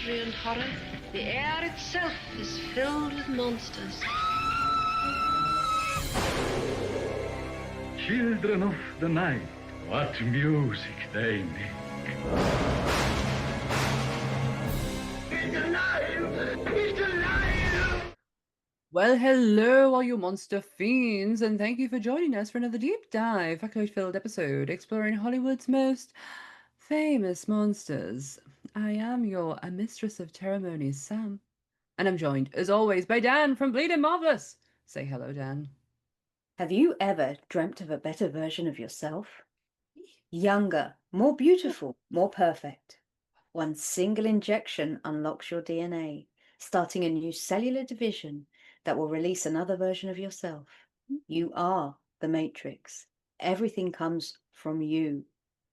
mystery and horror, the air itself is filled with monsters. Children of the night, what music they make. It's alive! It's alive! Well, hello, all you monster fiends, and thank you for joining us for another deep dive, factoid-filled episode exploring Hollywood's most famous monsters. I am your mistress of ceremonies, Sam, and I'm joined, as always, by Dan from Bleeding Marvelous. Say hello, Dan. Have you ever dreamt of a better version of yourself? Younger, more beautiful, more perfect. One single injection unlocks your DNA, starting a new cellular division that will release another version of yourself. You are the Matrix. Everything comes from you.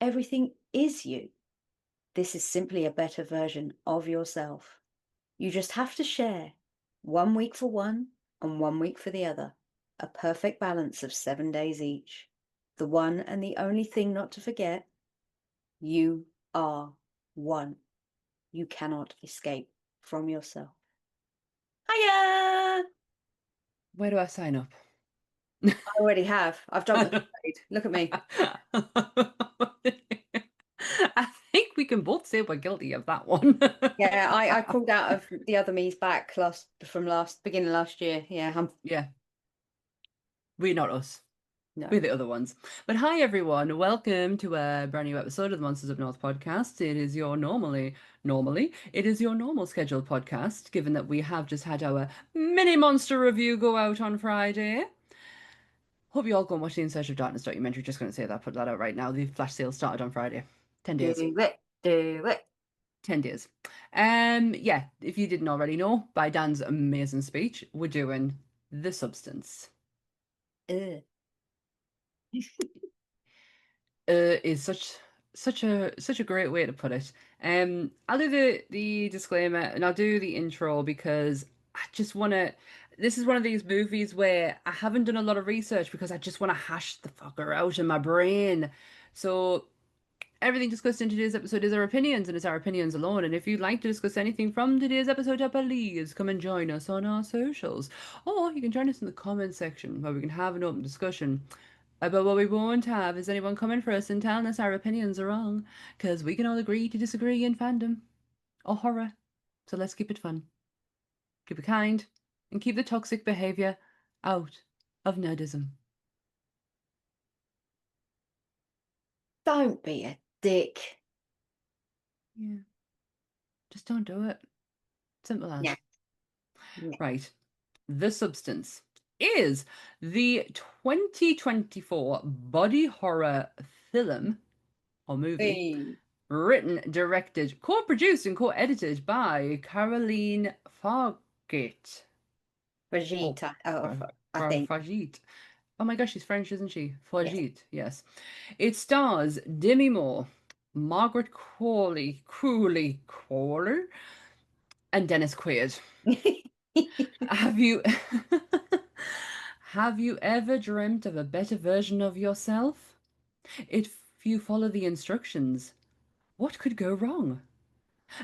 Everything is you. This is simply a better version of yourself. You just have to share 1 week for one and 1 week for the other. A perfect balance of 7 days each. The one and the only thing not to forget, you are one. You cannot escape from yourself. Hiya! Where do I sign up? I already have. I've done the trade. Look at me. I think we can both say we're guilty of that one. Yeah, I crawled out of the other me's back beginning of last year. Yeah, Yeah. We're not us. no. We're the other ones. But hi, everyone. Welcome to a brand new episode of the Monsters of North podcast. It is your it is your normal scheduled podcast, given that we have just had our mini monster review go out on Friday. Hope you all go and watch the In Search of Darkness documentary. Just going to say that, put that out right now. The flash sale started on Friday. 10 days. Do it. 10 days. Yeah, if you didn't already know, by Dan's amazing speech, we're doing The Substance. Is such a great way to put it. I'll do the disclaimer and I'll do the intro because I just want to. This is one of these movies where I haven't done a lot of research because I just want to hash the fucker out in my brain. So everything discussed in today's episode is our opinions and it's our opinions alone. And if you'd like to discuss anything from today's episode, please come and join us on our socials, or you can join us in the comments section where we can have an open discussion. But what we won't have is anyone coming for us and telling us our opinions are wrong, because we can all agree to disagree in fandom or horror. So let's keep it fun, keep it kind, and keep the toxic behavior out of nerdism. Don't be a dick. Yeah. Just don't do it. Simple as. Yeah. Right. The Substance is the 2024 body horror film or movie. Hey. Written, directed, co-produced, and co-edited by Coralie Fargeat. Fargeat. I think. Fargeat. Oh my gosh, she's French, isn't she? Fargeat, yes. It stars Demi Moore, Margaret Qualley, and Dennis Quaid. Have you have you ever dreamt of a better version of yourself? If you follow the instructions, what could go wrong?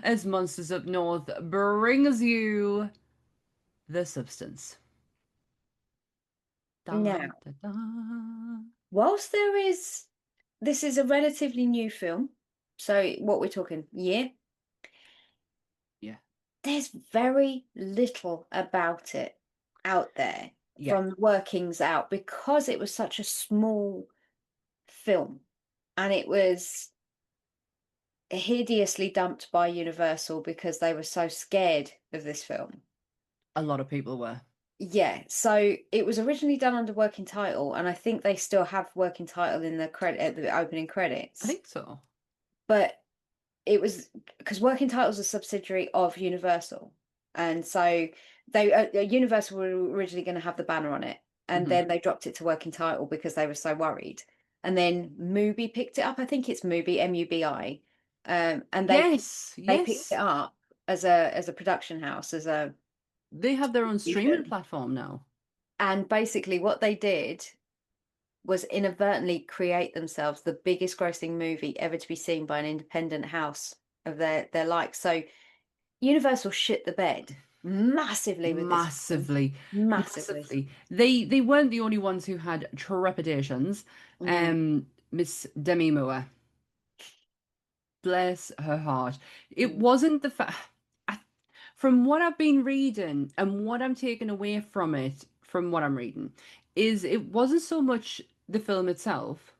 As Monsters Up North brings you The Substance. Now, whilst this is a relatively new film, so what we're talking, yeah? Yeah. There's very little about it out there from the workings out because it was such a small film and it was hideously dumped by Universal because they were so scared of this film. A lot of people were. Yeah, so it was originally done under working title, and I think they still have working title in the opening credits. I think so. But it was because working title is a subsidiary of Universal, and so they Universal were originally going to have the banner on it, and then they dropped it to working title because they were so worried. And then Mubi picked it up. I think it's Mubi, MUBI, and they picked it up as a production house, They have their own streaming platform now. And basically what they did was inadvertently create themselves the biggest grossing movie ever to be seen by an independent house of their like. So Universal shit the bed massively with this film. Massively, Massively. massively. They weren't the only ones who had trepidations. Mm, Miss Demi Moore, bless her heart. It mm, wasn't the fact. From what I've been reading and what I'm taking away from it, from what I'm reading, is it wasn't so much the film itself.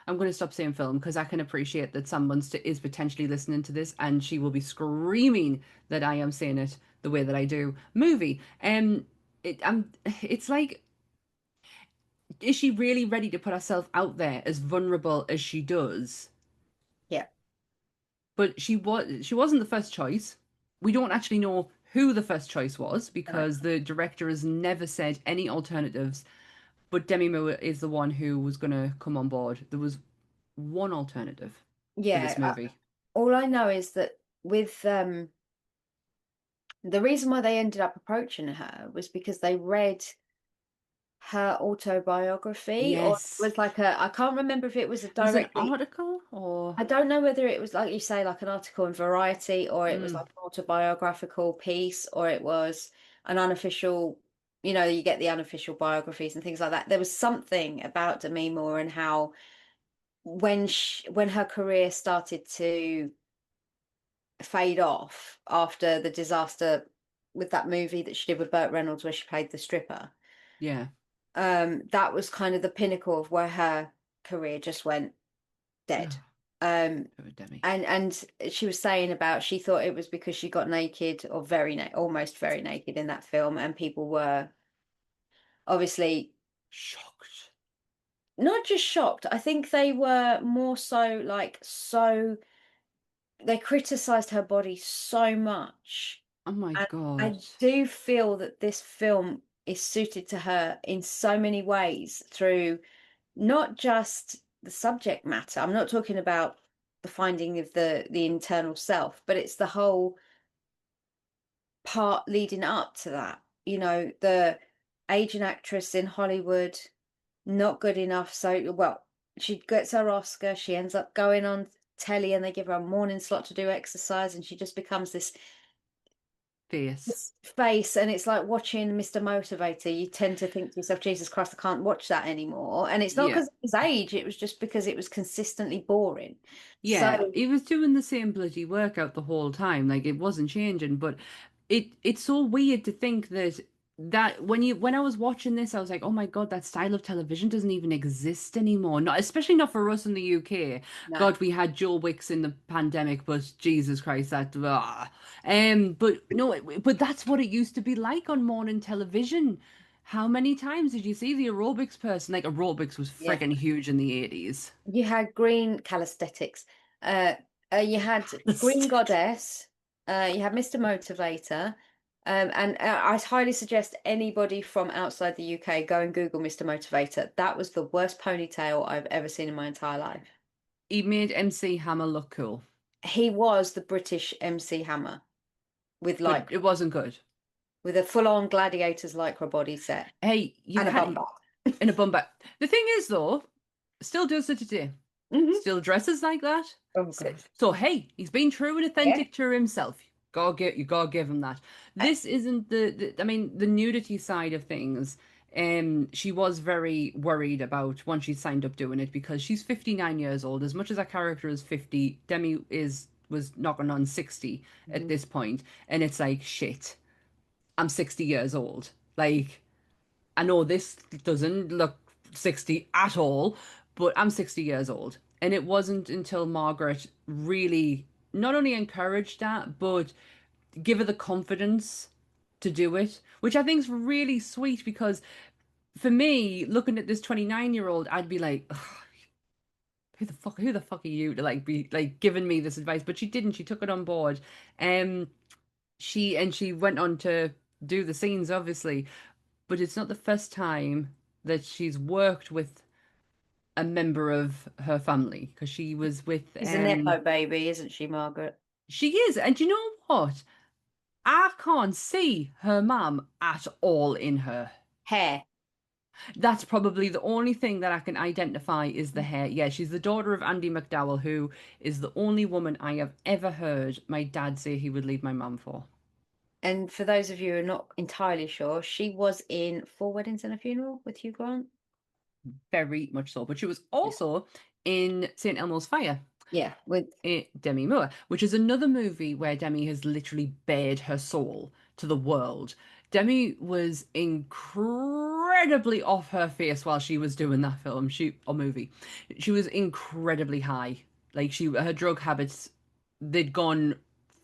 I'm going to stop saying film because I can appreciate that someone is potentially listening to this and she will be screaming that I am saying it the way that I do. Movie. It's like, is she really ready to put herself out there as vulnerable as she does? yeah. But she wasn't the first choice. We don't actually know who the first choice was No. because the director has never said any alternatives. But Demi Moore is the one who was going to come on board. There was one alternative for this Yeah. movie. All I know is that with the reason why they ended up approaching her was because they read her autobiography, or it Yes. was like a, I can't remember if it was a Was it an directly, article or I don't know whether it was like you say, like an article in Variety, or it was mm, like an autobiographical piece, or it was an unofficial, you get the unofficial biographies and things like that. There was something about Demi Moore and how when her career started to fade off after the disaster with that movie that she did with Burt Reynolds where she played the stripper, yeah. that was kind of the pinnacle of where her career just went dead. Um, Poor Demi. and she was saying about she thought it was because she got naked or almost very naked in that film, and people were obviously Shocked. not just shocked. I think they were more so like they criticized her body so much. Oh my And God. I do feel that this film is suited to her in so many ways through not just the subject matter. I'm not talking about the finding of the internal self, but it's the whole part leading up to that. The Asian actress in Hollywood, not good enough. So, well, she gets her Oscar, she ends up going on telly and they give her a morning slot to do exercise, and she just becomes Face. this face, and it's like watching Mr. Motivator. You tend to think to yourself, Jesus Christ, I can't watch that anymore. And it's not Yeah. because of his age, it was just because it was consistently boring. So Yeah, he was doing the same bloody workout the whole time. Like it wasn't changing, but it's so weird to think that when I was watching this, I was like, oh my God, that style of television doesn't even exist anymore. Not especially not for us in the UK. no, God, we had Joe Wicks in the pandemic, but Jesus Christ, that but no, but that's what it used to be like on morning television. How many times did you see the aerobics person? Like aerobics was yeah. freaking huge in the 80s. You had green calisthenics. Uh, you had Green Goddess. You had Mr. Motivator. And I highly suggest anybody from outside the UK go and Google Mr. Motivator. That was the worst ponytail I've ever seen in my entire life. He made MC Hammer look cool, He was the British MC Hammer with but like it wasn't good. with a full-on gladiator's lycra body set Hey, you and a bum had bag. in a bum bag. The thing is, though, still does it today. Hmm. Still dresses like that. Oh So, god. so hey, he's been true and Yeah. authentic to himself. You gotta give him that. This isn't I mean, the nudity side of things. She was very worried about once she signed up doing it because she's 59 years old. As much as that character is 50, Demi was knocking on 60 at Mhm. this point, and it's like shit. I'm 60 years old. Like, I know this doesn't look 60 at all, but I'm 60 years old. And it wasn't until Margaret really not only encouraged that, but give her the confidence to do it, which I think is really sweet because for me, looking at this 29-year-old, I'd be like, "Ugh, who the fuck are you to like be like giving me this advice?" But she didn't. She took it on board. Um, she went on to do the scenes, obviously, but it's not the first time that she's worked with a member of her family because she was with She's a nepo baby, isn't she, Margaret? she is, and you know what? I can't see her mum at all in her. Hair. That's probably the only thing that I can identify is the hair. Yeah, she's the daughter of Andy McDowell, who is the only woman I have ever heard my dad say he would leave my mum for. And for those of you who are not entirely sure, she was in Four Weddings and a Funeral with Hugh Grant. Very much so. But she was Yeah. also in St. Elmo's Fire, Yeah, with Demi Moore, which is another movie where Demi has literally bared her soul to the world. Demi was incredibly off her face while she was doing that film, or movie. She was incredibly high. Like her drug habits, they'd gone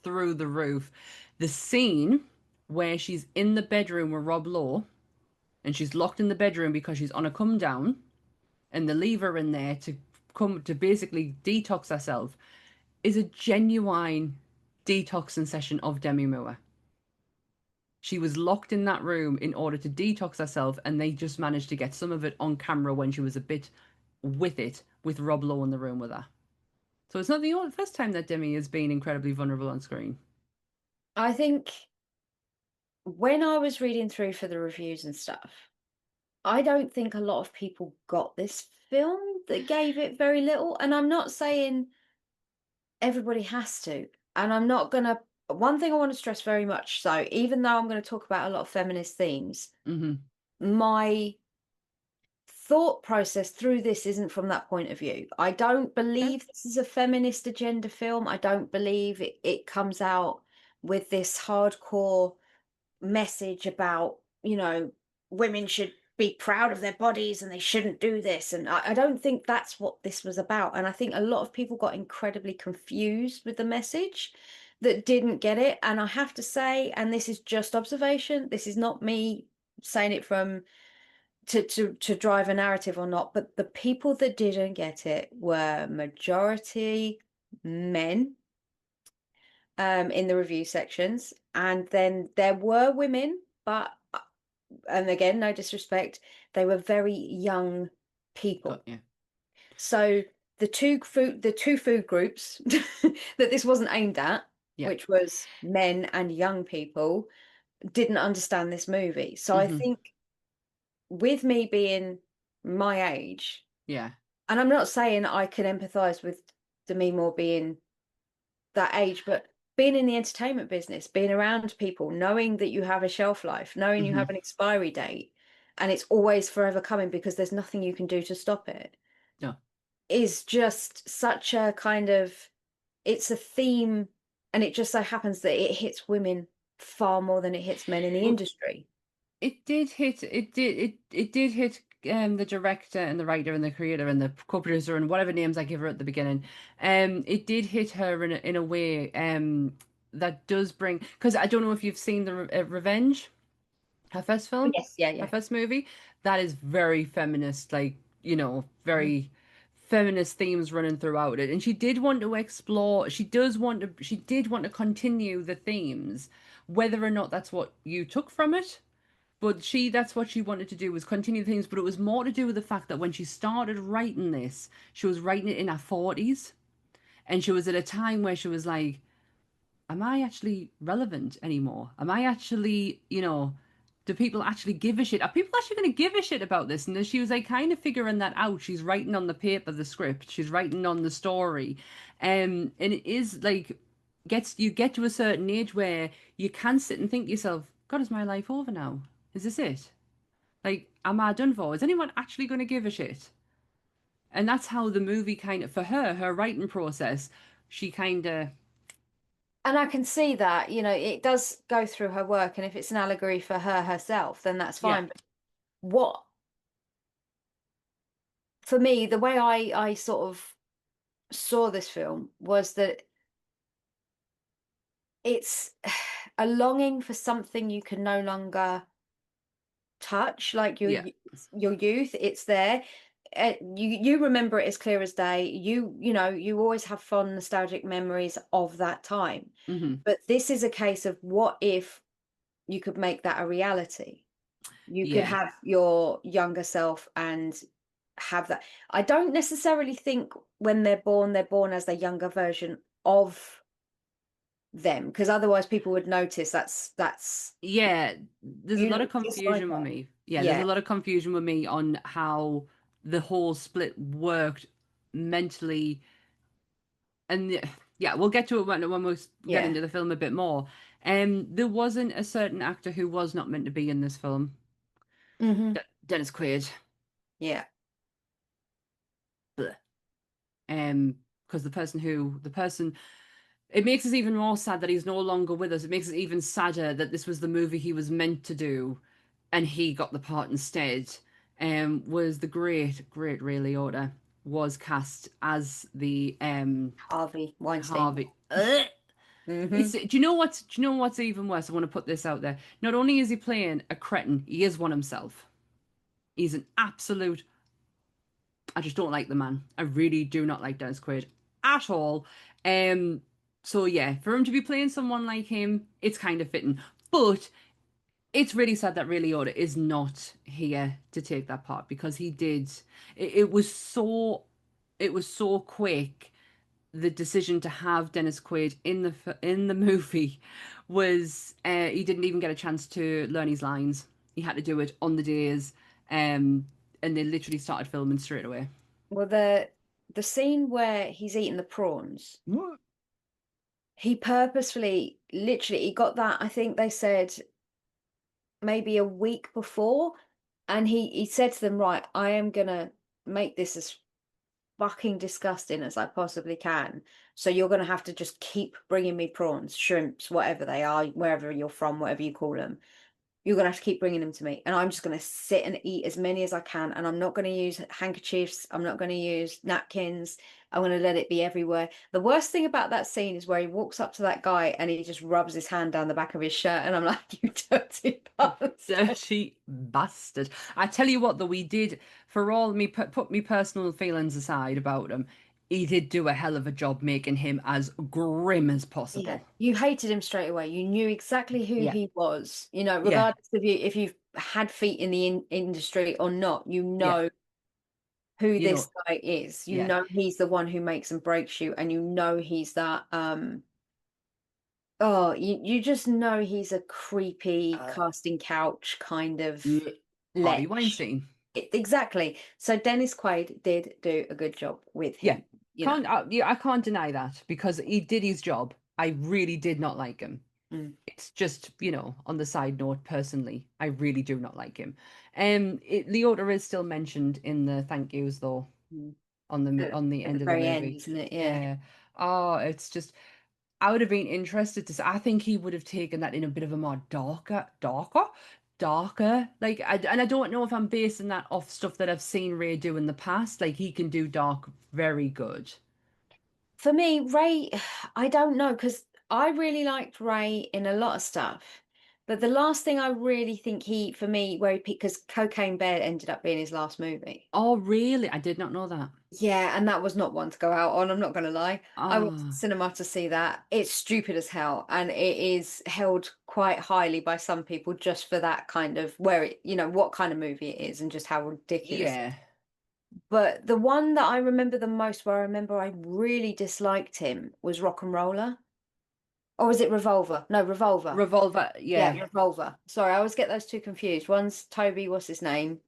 through the roof. The scene where she's in the bedroom with Rob Lowe and she's locked in the bedroom because she's on a come down and the lever in there to come to basically detox herself is a genuine detoxing session of Demi Moore. She was locked in that room in order to detox herself, and they just managed to get some of it on camera when she was a bit with it, with Rob Lowe in the room with her. So it's not the first time that Demi has been incredibly vulnerable on screen. I think when I was reading through for the reviews and stuff, I don't think a lot of people got this film that gave it very little. And I'm not saying everybody has to. And I'm not going to, one thing I want to stress very much so, even though I'm going to talk about a lot of feminist themes, my thought process through this isn't from that point of view. I don't believe this is a feminist agenda film. I don't believe it comes out with this hardcore message about, women should be proud of their bodies and they shouldn't do this. And I don't think that's what this was about. And I think a lot of people got incredibly confused with the message that didn't get it. And I have to say, and this is just observation, this is not me saying it from to drive a narrative or not, but the people that didn't get it were majority men in the review sections, and then there were women, but and again, no disrespect, they were very young people. Got you. So the two food groups that this wasn't aimed at, which was men and young people, didn't understand this movie. So I think with me being my age, yeah, and I'm not saying I can empathize with Demi Moore being that age, but being in the entertainment business, being around people, knowing that you have a shelf life, knowing you have an expiry date, and it's always forever coming because there's nothing you can do to stop it, no, is just such a kind of, it's a theme, and it just so happens that it hits women far more than it hits men in the industry. It did hit. It did hit the director and the writer and the creator and the co-producer and whatever names I give her at the beginning. It did hit her in a way that does bring, because I don't know if you've seen the Revenge, her first film, Yes, yeah, her yeah. first movie. That is very feminist, like very feminist themes running throughout it. And she did want to explore. She did want to continue the themes, whether or not that's what you took from it. But that's what she wanted to do, was continue things. But it was more to do with the fact that when she started writing this, she was writing it in her 40s. And she was at a time where she was like, am I actually relevant anymore? Am I actually, do people actually give a shit? Are people actually going to give a shit about this? And then she was like kind of figuring that out. She's writing on the paper, the script. She's writing on the story. And it is like, you get to a certain age where you can sit and think to yourself, God, is my life over now? Is this it? Like, am I done for? Is anyone actually going to give a shit? And that's how the movie kind of, for her writing process, she kind of. And I can see that, it does go through her work, and if it's an allegory for her herself, then that's fine. Yeah. But what, for me, the way I sort of saw this film was that it's a longing for something you can no longer touch, like Yeah. your youth. It's there. You remember it as clear as day. You always have fond nostalgic memories of that time. But this is a case of what if you could make that a reality. You could Yeah. have your younger self and have that. I don't necessarily think when they're born as the younger version of them, because otherwise people would notice that's Yeah, there's a you lot of look just like confusion with her. me. Yeah, there's a Yeah, lot of confusion with me on how the whole split worked mentally. And yeah, we'll get to it when we get yeah. into the film a bit more. There wasn't a certain actor who was not meant to be in this film. Hmm. Dennis Quaid. Yeah. Bleh. Because the person, it makes us even more sad that he's no longer with us. It makes us even sadder that this was the movie he was meant to do, and he got the part instead. Was the great Ray Liotta was cast as the Harvey Weinstein. Harvey. Ugh. Hmm. Do you know what's even worse? I want to put this out there. Not only is he playing a cretin, he is one himself. He's an absolute. I just don't like the man. I really do not like Dennis Quaid at all. Um, so yeah, for him to be playing someone like him, it's kind of fitting. But it's really sad that Ray Liotta is not here to take that part because he did. It was so quick. The decision to have Dennis Quaid in the movie was he didn't even get a chance to learn his lines. He had to do it on the days, and they literally started filming straight away. Well, the scene where he's eating the prawns, he purposefully, literally, he got that. I think they said maybe a week before, and he said to them, right, I am gonna make this as fucking disgusting as I possibly can. So you're gonna have to just keep bringing me prawns, shrimps, whatever they are, wherever you're from, whatever you call them. You're gonna have to keep bringing them to me, and I'm just gonna sit and eat as many as I can, and I'm not gonna use handkerchiefs, I'm not gonna use napkins, I'm gonna let it be everywhere. The worst thing about that scene is where he walks up to that guy and he just rubs his hand down the back of his shirt, and I'm like, you dirty bastard. Dirty bastard! I tell you what, though, we did for all me put me personal feelings aside about him. He did do a hell of a job making him as grim as Yeah, possible. you hated him straight away. You knew exactly who Yeah, he was. You know, yeah, regardless of you if you've had feet in the industry or not, you yeah. know who You this know, guy is. You yeah, know he's the one who makes and breaks you, and you know he's that oh, you just know he's a creepy uh, casting couch kind of ugh, Harvey lech. Weinstein. Exactly. So Dennis Quaid did do a good job with Yeah, him, you know. I can't deny that because he did his job. I really did not like him. Mm, It's just, on the side note, personally, I really do not like him. Leota is still mentioned in the thank yous though mm. on the At the end of the very end, movie. isn't it? Yeah. Yeah. Oh, it's just I would have been interested to. I think he would have taken that in a bit of a more darker. Like, and I don't know if I'm basing that off stuff that I've seen Ray do in the past. Like, he can do dark very good. For me, Ray, I don't know because I really liked Ray in a lot of stuff. But the last thing I really think for me, where he picked, because Cocaine Bear ended up being his last movie. Oh, really? I did not know that. Yeah, and that was not one to go out on. I'm not going to lie. I went to Ah, cinema to see that. It's stupid as hell, and it is held quite highly by some people just for that kind of where it, what kind of movie it is and just how ridiculous. yeah. But the one that I remember the most, where I remember I really disliked him, was Rock and Roller. Or was it Revolver? No, Revolver. Revolver, Yeah, yeah. Revolver. Sorry, I always get those two confused. One's Toby, what's his name?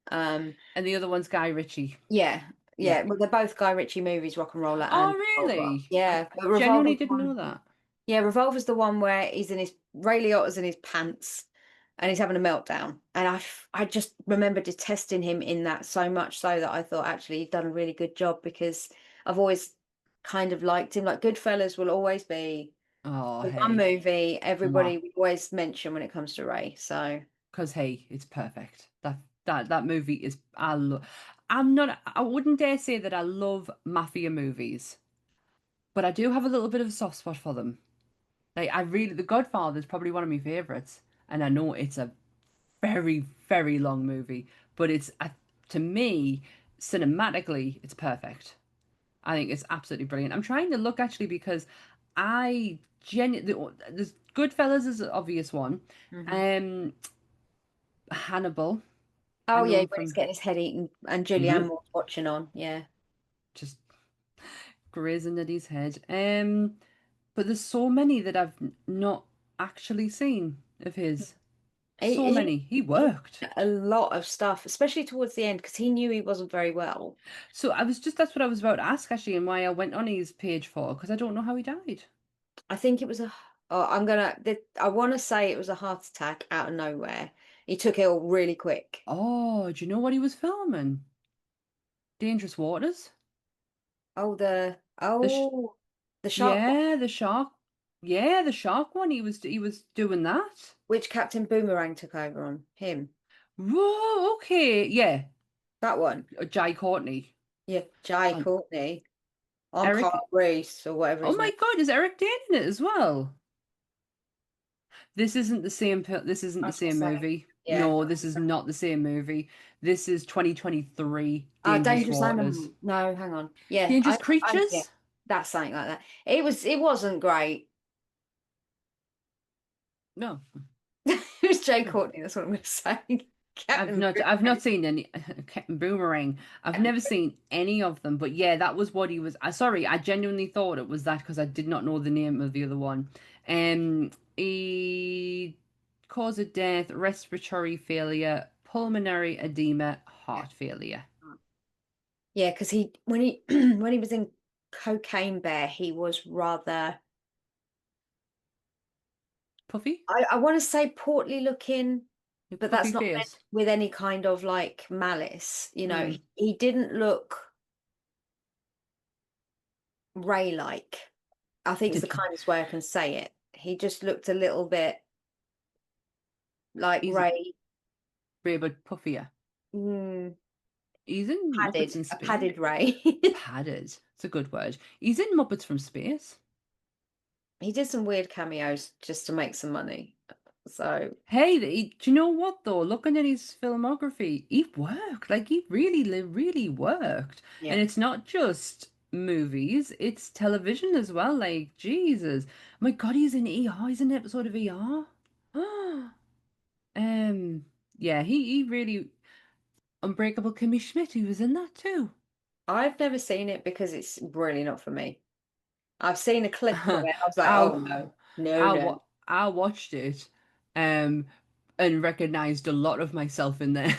And the other one's Guy Ritchie. Yeah, Yeah. yeah. Well, they're both Guy Ritchie movies, Rock and Roller Oh, and Revolver. really? Yeah, I but genuinely Revolver's the didn't know one. that. Yeah, Revolver's the one where he's in his Ray Liotta's in his pants and he's having a meltdown. And I just remember detesting him in that so much so that I thought actually he'd done a really good job because I've always kind of liked him. Like Goodfellas will always be Oh, the one hey. movie Mwah. everybody would always mention when it comes to Ray. So Because hey, it's perfect. That movie is I'm not I wouldn't dare say that I love mafia movies, but I do have a little bit of a soft spot for them. Like I really The Godfather is probably one of my favorites, and I know it's a very, very long movie, but to me, cinematically, it's perfect. I think it's absolutely brilliant. I'm trying to look actually because I genuinely the Goodfellas is an obvious one. mhm. Um, Hannibal, I Oh know yeah, him when he's from getting his head eaten and Julianne Mhm. Moore's watching on. Yeah. just grazing at his head. but there's so many that I've not actually seen of his. So many. He he worked. a lot of stuff, especially towards the end, because he knew he wasn't very well. So that's what I was about to ask actually, and why I went on his page for, because I don't know how he died. I think it was a. Oh, I want to say it was a heart attack out of nowhere. He took it all really quick. Oh, do you know what he was filming? Dangerous Waters? Oh, The sh the shark one, Yeah, the shark. Yeah, the shark one. He was doing that. which Captain Boomerang took over on him. Whoa, okay. Yeah. That one. Jai Courtney. Yeah, Jai Um, Courtney. I'm Eric. Carl Reese or whatever Oh his my name. God, is Eric Dane in it as well? This isn't the same. This isn't I the was gonna same say, movie. yeah. No, this is not the same movie. This is 2023 Oh, Dangerous Dangerous Waters. Animal. No, hang on. Yeah, Dangerous yeah, Creatures? that's something like that. It wasn't great. No. It was Jay No. Courtney, that's what I'm gonna say. Captain I've Boomerang. not seen any Captain Boomerang. I've never seen any of them, but yeah, that was what he was. Sorry, I genuinely thought it was that because I did not know the name of the other one. He cause of death, respiratory failure, pulmonary edema, heart failure. Yeah, because he when he when he was in Cocaine Bear, he was rather Puffy? I want to say portly looking, but Puffy that's not meant face. with any kind of like malice. Hmm. He didn't look Ray-like. I think it's the Did kindest way I can say it. He just looked a little bit like he's Ray, Ray but puffier. mm, He's in Muppets in a Space. padded Ray. Padded. It's a good word. He's in Muppets from Space. He did some weird cameos just to make some money. So Hey, do you know what though? Looking at his filmography, he worked. Like he really worked. And yeah, it's not just movies; it's television as well. Like Jesus, my God, he's in ER. He's in an episode of ER. Um, yeah, he really Unbreakable Kimmy Schmidt. He was in that too. I've never seen it because it's really not for me. I've seen a clip from it. I was like, I oh no, no, no. I watched it, um, and recognized a lot of myself in there.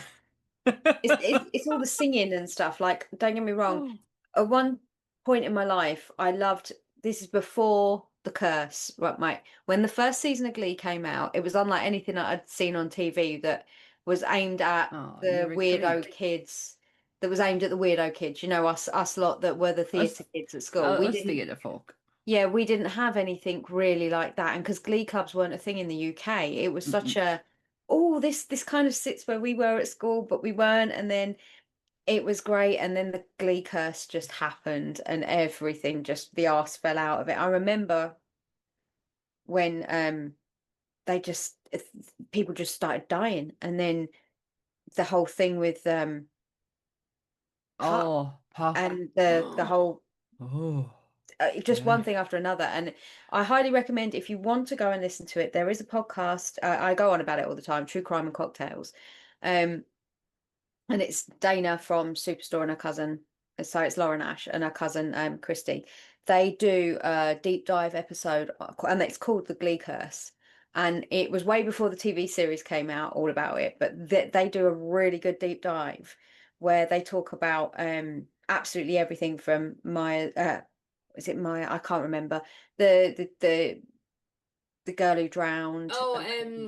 It's all the singing and stuff. Like, don't get me wrong. Oh, At one point in my life, I loved. This is before The Curse, right, Mike? When the first season of Glee came out, it was unlike anything that I'd seen on TV that was aimed at oh, the you're a Glee. weirdo kids. That was aimed at the weirdo kids. You know, us lot that were the theatre Us, kids at school. We us didn't. theatre folk. Yeah, we didn't have anything really like that, and because Glee clubs weren't a thing in the UK, it was such Mm-mm. a oh, this kind of sits where we were at school, but we weren't, and then it was great, and then the Glee curse just happened, and everything just the arse fell out of it. I remember when they just people just started dying, and then the whole thing with Puck Oh, Puck. and the whole Oh, just yeah. one thing after another. And I highly recommend if you want to go and listen to it, there is a podcast. I go on about it all the time, True Crime and Cocktails. Um, and it's Dana from Superstore and her cousin. So it's Lauren Ash and her cousin Christy. They do a deep dive episode, and it's called The Glee Curse. And it was way before the TV series came out, all about it. But they do a really good deep dive where they talk about absolutely everything from Maya. Is it Maya? I can't remember the girl who drowned. Oh,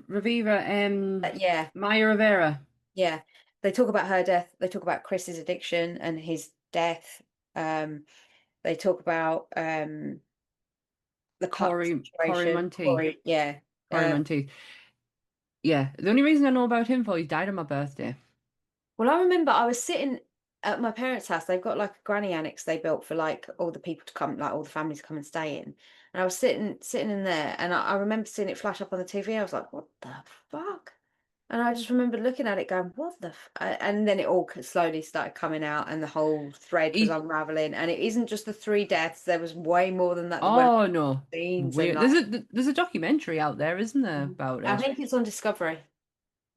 Raviva, Yeah, Maya Rivera, yeah. They talk about her death. They talk about Chris's addiction and his death. Um, they talk about the pup Corey situation. Monteith, Corey, yeah. Corey Monteith. Yeah, the only reason I know about him for he died on my birthday. Well, I remember I was sitting at my parents' house. They've got like a granny annex they built for like all the people to come, like all the families to come and stay in. And I was sitting in there, and I remember seeing it flash up on the TV. I was like, "What the fuck?" And I just remember looking at it, going, "What the?" And then it all slowly started coming out, and the whole thread was He, unraveling. And it isn't just the three deaths. There was way more than that. That went oh no, scenes and weird. like. There's a documentary out there, isn't there, about I it? think it's on Discovery.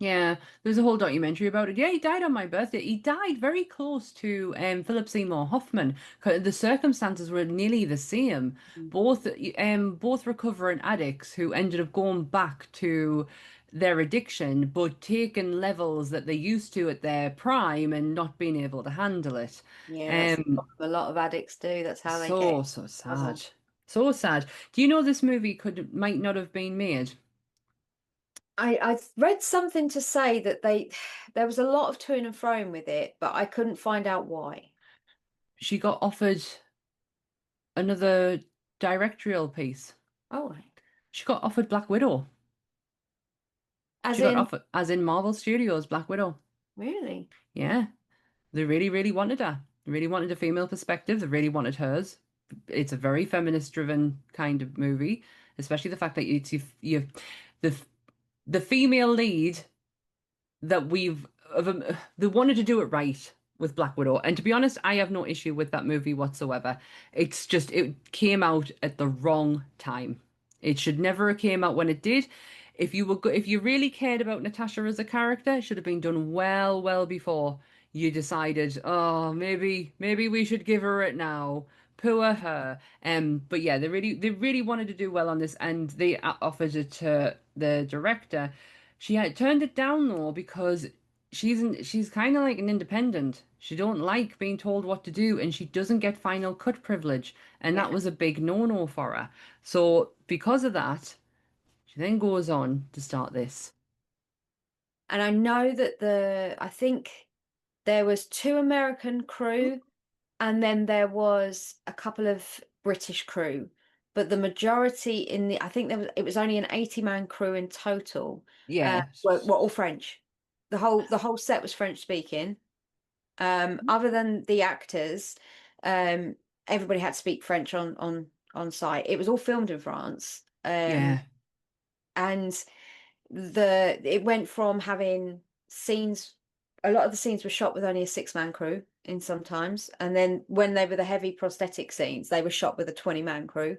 Yeah, there's a whole documentary about it. Yeah, he died on my birthday. He died very close to Philip Seymour Hoffman. The circumstances were nearly the same. Mm. Both recovering addicts who ended up going back to their addiction, but taking levels that they used to at their prime and not being able to handle it. Yeah, that's the Um, problem a lot of addicts do. That's how they get so in trouble. sad. So sad. Do you know this movie might not have been made? I read something to say that there was a lot of to and fro with it, but I couldn't find out why. She got offered another directorial piece. Oh, right. She got offered Black Widow. As She got in, offered, as in Marvel Studios, Black Widow. really? Yeah, they really, really wanted her. They really wanted a female perspective. They really wanted hers. It's a very feminist-driven kind of movie, especially the fact that the the female lead that they wanted to do it right with Black Widow. And to be honest, I have no issue with that movie whatsoever. It's just it came out at the wrong time. It should never have came out when it did. If you really cared about Natasha as a character, it should have been done well before you decided, oh, maybe we should give her it now. Poor her. But yeah, they really wanted to do well on this, and they offered it to the director. She had turned it down though because she's kind of like an independent. She don't like being told what to do, and she doesn't get final cut privilege, and that Yeah. was a big no-no for her. So because of that, she then goes on to start this. And I know that I think there was two American crew, and then there was a couple of British crew, but the majority I think it was only an 80-man crew in total. Yeah, Were all French. The whole set was French speaking. Other than the actors, um, everybody had to speak French on site. It was all filmed in France. yeah. And it went from having scenes, a lot of the scenes were shot with only a 6-man crew in sometimes, and then when they were the heavy prosthetic scenes, they were shot with a 20-man crew.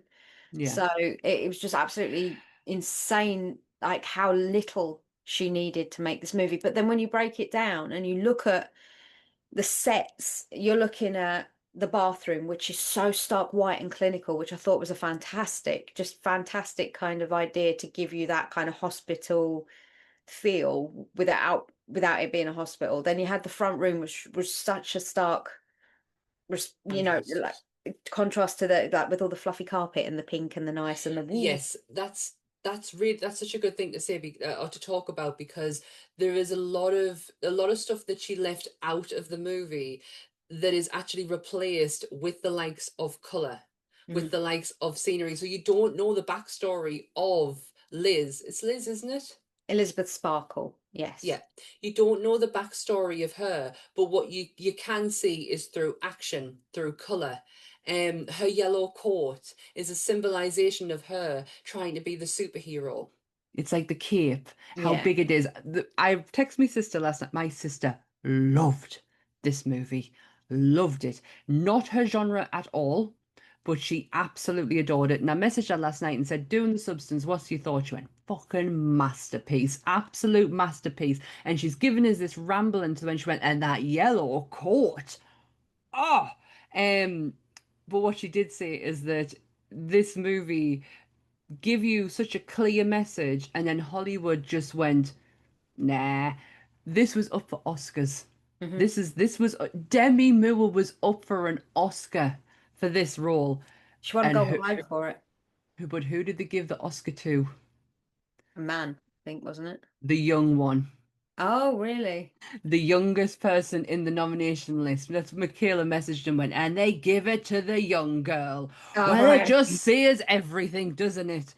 Yeah. So it was just absolutely insane, like how little she needed to make this movie. But then when you break it down and you look at the sets, you're looking at the bathroom, which is so stark white and clinical, which I thought was a just fantastic kind of idea to give you that kind of hospital feel without it being a hospital. Then you had the front room, which was such a stark, like Contrast. contrast to the like with all the fluffy carpet and the pink and the nice and the woo. Yes, that's such a good thing to say or to talk about because there is a lot of stuff that she left out of the movie that is actually replaced with the likes of color, with Mhm. the likes of scenery. So you don't know the backstory of Liz. It's Liz, isn't it? Elizabeth Sparkle, Yeah, yes. you don't know the backstory of her, but what you can see is through action, through color. Her yellow coat is a symbolization of her trying to be the superhero. It's like the cape, how Yeah. big it is. I texted my sister last night. My sister loved this movie, loved it. Not her genre at all, but she absolutely adored it. And I messaged her last night and said, "Doing the substance, what's your thought?" She went, "Fucking masterpiece, absolute masterpiece." And she's given us this ramble into when she went, "And that yellow coat. Oh, um, but what she did say is that this movie give you such a clear message, and then Hollywood just went, nah, this was up for Oscars. Hmm. This was Demi Moore was up for an Oscar for this role, She won a and Golden Globe for it. who did they give the Oscar to? A man, I think, wasn't it? The young one. Oh, really? The youngest person in the nomination list. That's Michaela messaged and went, and they give it to the young girl. Oh, Well, it right. just says everything, doesn't it?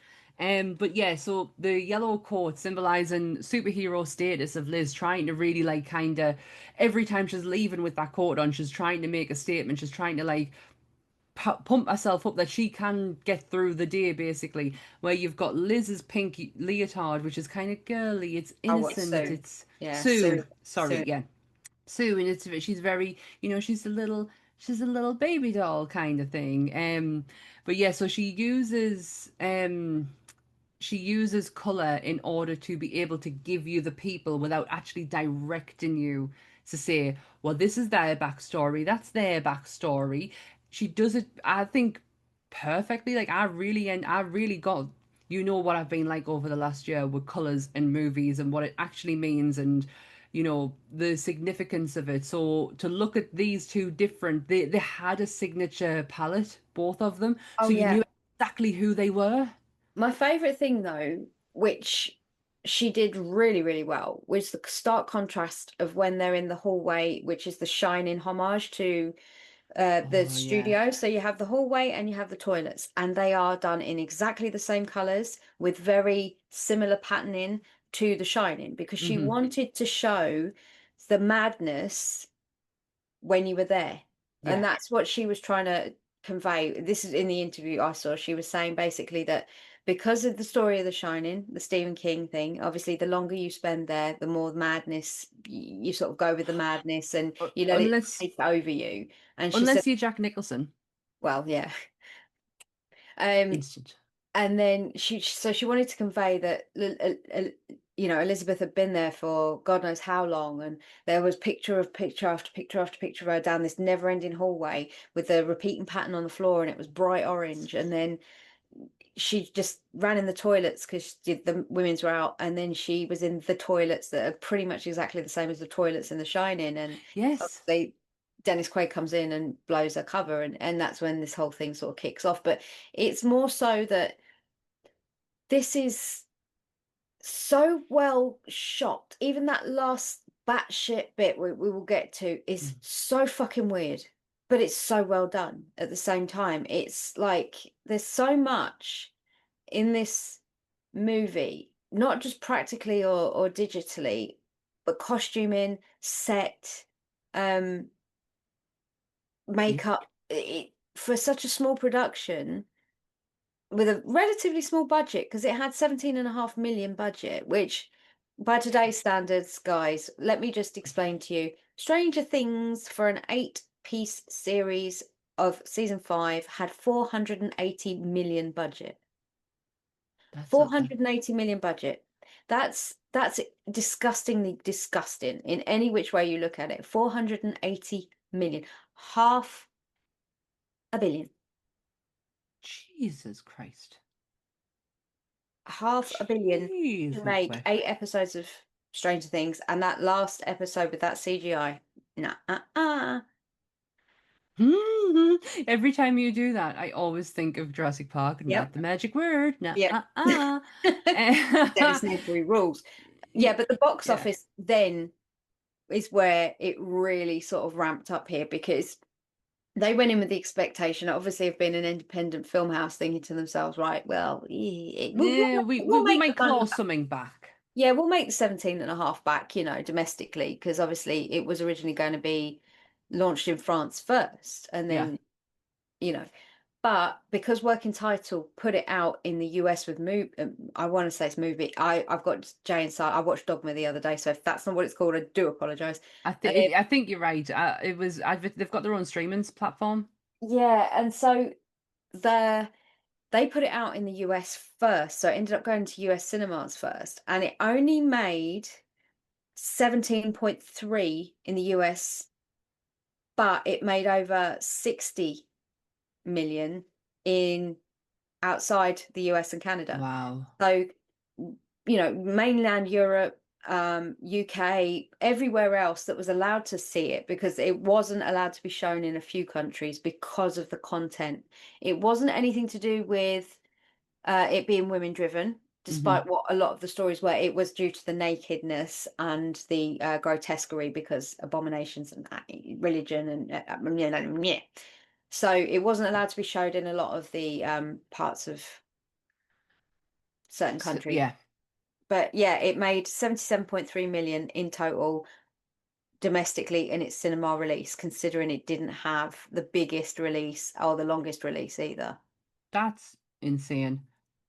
But yeah, so the yellow coat symbolizing superhero status of Liz trying to really like kind of every time she's leaving with that coat on, she's trying to make a statement. She's trying to like pump herself up that she can get through the day, basically. Where you've got Liz's pink leotard, which is kind of girly, it's Oh, what's innocent, Sue? it's Yeah, Sue. Sue. Sorry, Sue. yeah. Sue, and she's very, she's a little baby doll kind of thing. But yeah, so she uses color in order to be able to give you the people without actually directing you to say, well, this is their backstory, that's their backstory. She does it, I think, perfectly. Like I really got, you know, what I've been like over the last year with colors and movies and what it actually means, and you know the significance of it. So to look at these two different, they had a signature palette, both of them, Oh so you yeah. knew exactly who they were. My favorite thing though, which she did really, really well, was the stark contrast of when they're in the hallway, which is the Shining homage to the Oh yeah. studio. So you have the hallway and you have the toilets, and they are done in exactly the same colors with very similar patterning to The Shining, because she Hmm. wanted to show the madness when you were there. And Yeah. that's what she was trying to convey. This is in the interview I saw. She was saying basically that because of the story of The Shining, the Stephen King thing, obviously the longer you spend there, the more madness you sort of go with the madness and you let it Unless take over you. And she said, unless you're Jack Nicholson, well, yeah. Um, instant. and then she wanted to convey that you know, Elizabeth had been there for God knows how long, and there was picture of picture after picture after picture of her down this never-ending hallway with the repeating pattern on the floor, and it was bright orange. And then she just ran in the toilets because the women's were out, and then she was in the toilets that are pretty much exactly the same as the toilets in The Shining, and Yes. they Dennis Quaid comes in and blows her cover, and that's when this whole thing sort of kicks off. But it's more so that this is so well shot. Even that last batshit bit we will get to is Mm. so fucking weird, but it's so well done at the same time. It's like there's so much in this movie, not just practically or digitally, but costuming, set, um, Yeah. makeup. For such a small production with a relatively small budget, because it had 17.5 million budget, which by today's standards, guys, let me just explain to you. Stranger Things, for an 8-piece series of season 5, had 480 million budget. That's something. 480 million budget. That's disgustingly disgusting in any which way you look at it. 480 million, half a billion. Jesus Christ. 500 million to Jesus make Christ. 8 episodes of Stranger Things, and that last episode with that CGI. Nah, Every time you do that, I always think of Jurassic Park, not Yep, the magic word. Nah, yep. Dennis Nedry rules. Yeah, but the box Yeah. office then is where it really sort of ramped up here, because they went in with the expectation, obviously, of being an independent film house, thinking to themselves, right, well, Yeah, we'll we make the might money. claw something back. Yeah, we'll make the 17.5 back, you know, domestically, because obviously it was originally going to be launched in France first, and Yeah. then, you know, but because Working Title put it out in the US with movie, I want to say it's movie. I've got Jay inside. I watched Dogma the other day, so if that's not what it's called, I do apologize. I think you're right. It was they've got their own streaming platform. Yeah, and so the they put it out in the US first, so it ended up going to US cinemas first, and it only made 17.3 in the US, but it made over 60 million in outside the US and Canada. Wow. So, you know, mainland Europe, UK, everywhere else that was allowed to see it, because it wasn't allowed to be shown in a few countries because of the content. It wasn't anything to do with it being women driven, Hmm. despite what a lot of the stories were. It was due to the nakedness and the grotesquerie, because abominations and religion and yeah. So it wasn't allowed to be showed in a lot of the parts of certain So, countries. yeah. But yeah, it made 77.3 million in total domestically in its cinema release, considering it didn't have the biggest release or the longest release either. That's insane. Mm.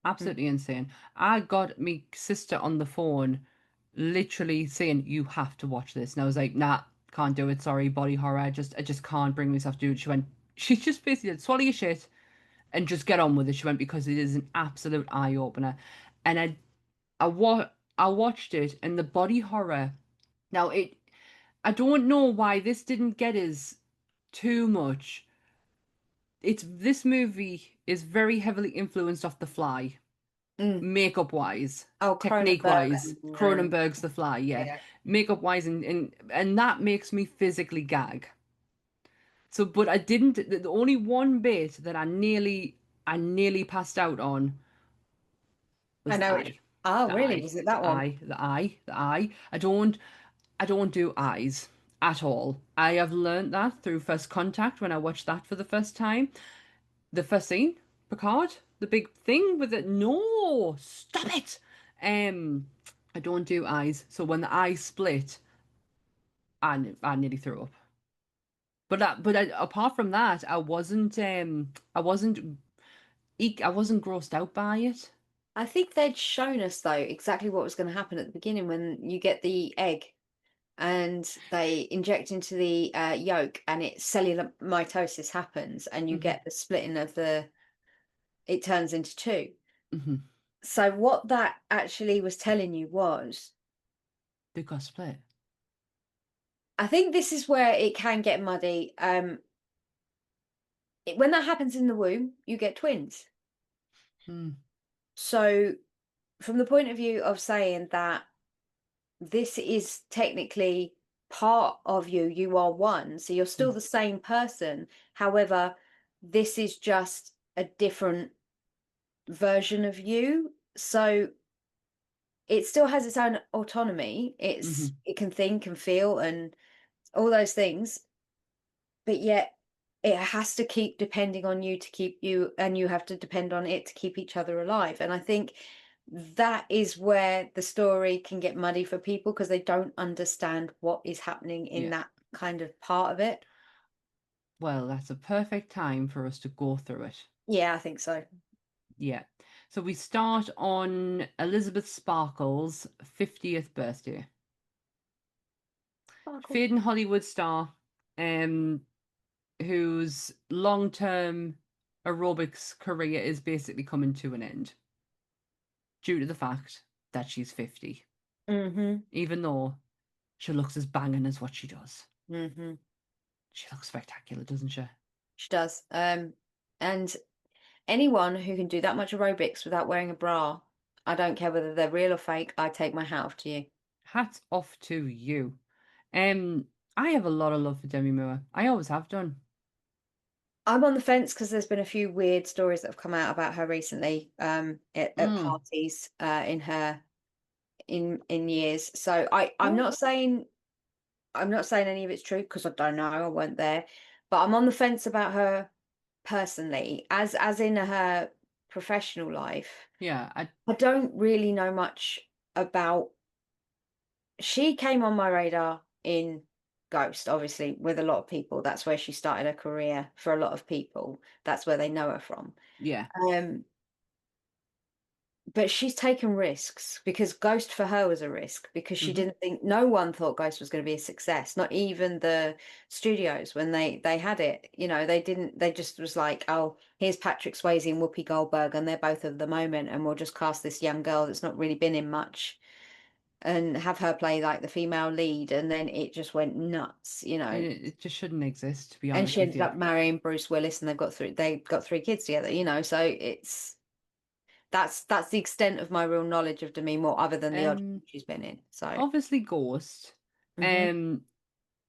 Absolutely insane. I got me sister on the phone literally saying, "You have to watch this." And I was like, "Nah, can't do it. Sorry, body horror. I just can't bring myself to do it." She went, she just basically said, "Swallow your shit and just get on with it." She went, "Because it is an absolute eye opener." and I watched it, and the body horror. Now it I don't know why this didn't get us too much. It's This movie is very heavily influenced off The Fly, Mm. makeup wise, Oh, technique Cronenberg. wise. And, Cronenberg's The Fly, yeah, yeah. makeup wise, and that makes me physically gag. So, but I didn't. The only one bit that I nearly passed out on I was the know it. eye, Oh, the really? eye, Was it that the one? eye, the eye, the eye. I don't do eyes at all. I have learned that through First Contact when I watched that for the first time. The first scene, Picard, the big thing with it. No, stop it. Um, I don't do eyes. So when the eye split, I nearly threw up. Apart from that, I wasn't grossed out by it. I think they'd shown us though exactly what was going to happen at the beginning when you get the egg and they inject into the yolk and cellular mitosis happens and you Hmm. get the splitting of it turns into two. Hmm. So what that actually was telling you was, They got split. I think this is where it can get muddy. When that happens in the womb, you get twins. Mm. So from the point of view of saying that this is technically part of you, you are one, so you're still Mm. the same person. However, this is just a different version of you. So it still has its own autonomy. Hmm. It can think and feel and all those things, but yet it has to keep depending on you to keep you, and you have to depend on it to keep each other alive. And I think that is where the story can get muddy for people because they don't understand what is happening in Yeah. that kind of part of it. Well, that's a perfect time for us to go through it. Yeah, I think so. Yeah. So we start on Elizabeth Sparkle's 50th birthday. Oh, cool. Fading Hollywood star, um, whose long-term aerobics career is basically coming to an end due to the fact that she's 50, Mm-hmm. even though she looks as banging as what she does. Mm-hmm. She looks spectacular, doesn't she? She does. And anyone who can do that much aerobics without wearing a bra, I don't care whether they're real or fake, I take my hat off to you. Hats off to you. Um, I have a lot of love for Demi Moore. I always have done. I'm on the fence because there's been a few weird stories that have come out about her recently, at Mm. parties, in her in years. So Oh, I'm not saying any of it's true because I don't know, I weren't there. But I'm on the fence about her personally, as in her professional life. yeah. I don't really know much about. She came on my radar in Ghost, obviously, with a lot of people. That's where she started her career for a lot of people. That's where they know her from. Yeah. Um, but she's taken risks because Ghost for her was a risk because she Hmm. didn't think, no one thought Ghost was going to be a success, not even the studios when they had it. They didn't, they just was like, oh, here's Patrick Swayze and Whoopi Goldberg, and they're both of the moment, and we'll just cast this young girl that's not really been in much and have her play like the female lead, and then it just went nuts. It just shouldn't exist, to be And honest she with ended you. up marrying Bruce Willis, and they got three kids together. So that's the extent of my real knowledge of Demi Moore, other than the odd Um, she's been in. So, Obviously Ghost. hmm Um,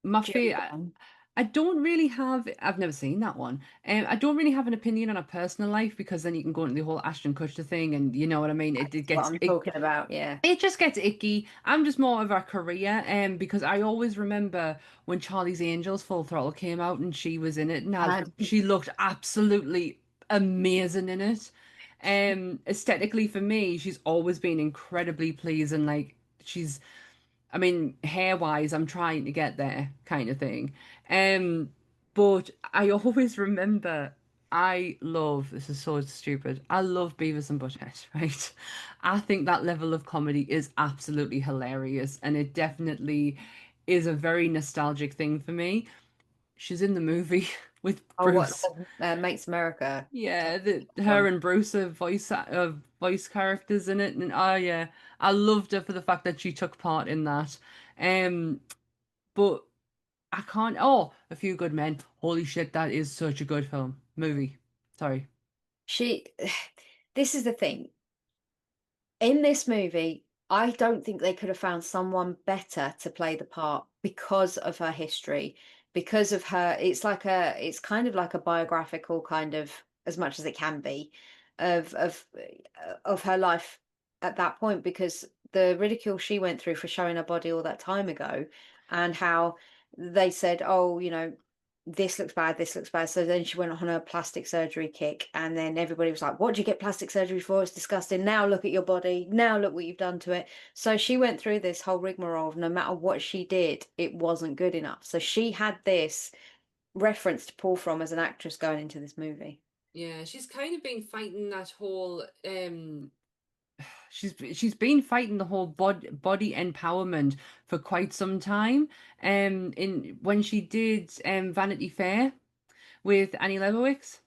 my do you favorite. know I don't really have. I've never seen that one. I don't really have an opinion on her personal life because then you can go into the whole Ashton Kutcher thing, and you know what I mean. It what gets I'm talking about? Yeah. it just gets icky. I'm just more of her career, because I always remember when Charlie's Angels Full Throttle came out and she was in it, and And she looked absolutely amazing in it. Aesthetically for me, she's always been incredibly pleasing. Like she's I mean, hair wise, I'm trying to get there, kind of thing. Um, but I always remember this is so stupid. I love Beavis and Butthead, right? I think that level of comedy is absolutely hilarious, and it definitely is a very nostalgic thing for me. she's in the movie with Oh, what Bruce. makes America? Yeah, her One. and Bruce are voice characters in it, and oh yeah, I loved her for the fact that she took part in that. Um, but I can't. Oh, A Few Good Men. Holy shit, that is such a good movie. Sorry. She, this is the thing. In this movie, I don't think they could have found someone better to play the part because of her history, because of her. It's kind of like a biographical kind of, as much as it can be, of her life at that point, because the ridicule she went through for showing her body all that time ago, and how they said, oh, this looks bad, this looks bad. So then she went on a plastic surgery kick, and then everybody was like, what do you get plastic surgery for? It's disgusting. Now look at your body. Now look what you've done to it. So she went through this whole rigmarole of no matter what she did, it wasn't good enough. So she had this reference to pull from as an actress going into this movie. Yeah, she's kind of been fighting that whole she's been fighting the whole body empowerment for quite some time. In when she did Vanity Fair with Annie Leibovitz,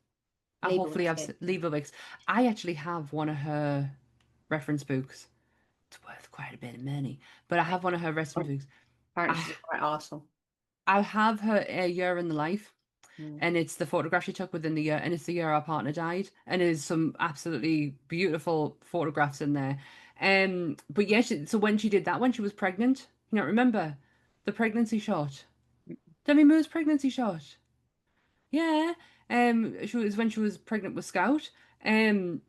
I hopefully Leibovitz, have yeah. Leibovitz. I actually have one of her reference books. It's worth quite a bit of money, but I have one of her reference books. Apparently I she's quite arsehole. I have her A Year in the Life, Mm. and it's the photograph she took within the year, and it's the year our partner died, and there's some absolutely beautiful photographs in there. But yeah, so when she did that, when she was pregnant, remember the pregnancy shot, Demi Moore's pregnancy shot. Yeah. She was when she was pregnant with Scout. Um,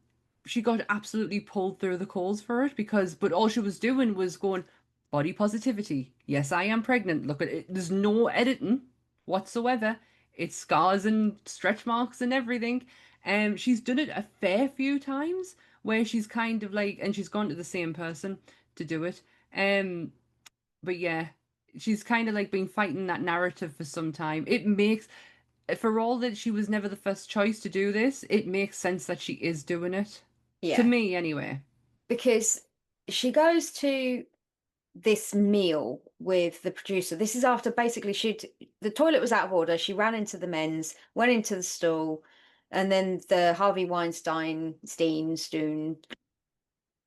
she got absolutely pulled through the coals for it but all she was doing was going body positivity. Yes, I am pregnant. Look at it. There's no editing whatsoever. It's scars and stretch marks and everything. She's done it a fair few times where she's kind of like, and she's gone to the same person to do it. Um, but yeah, she's kind of like been fighting that narrative for some time. It makes for all that she was never the first choice to do this, it makes sense that she is doing it. To Yeah, me, anyway. because she goes to this meal with the producer. This is after basically the toilet was out of order. She ran into the men's, went into the stall, and then the Harvey Weinstein Stoon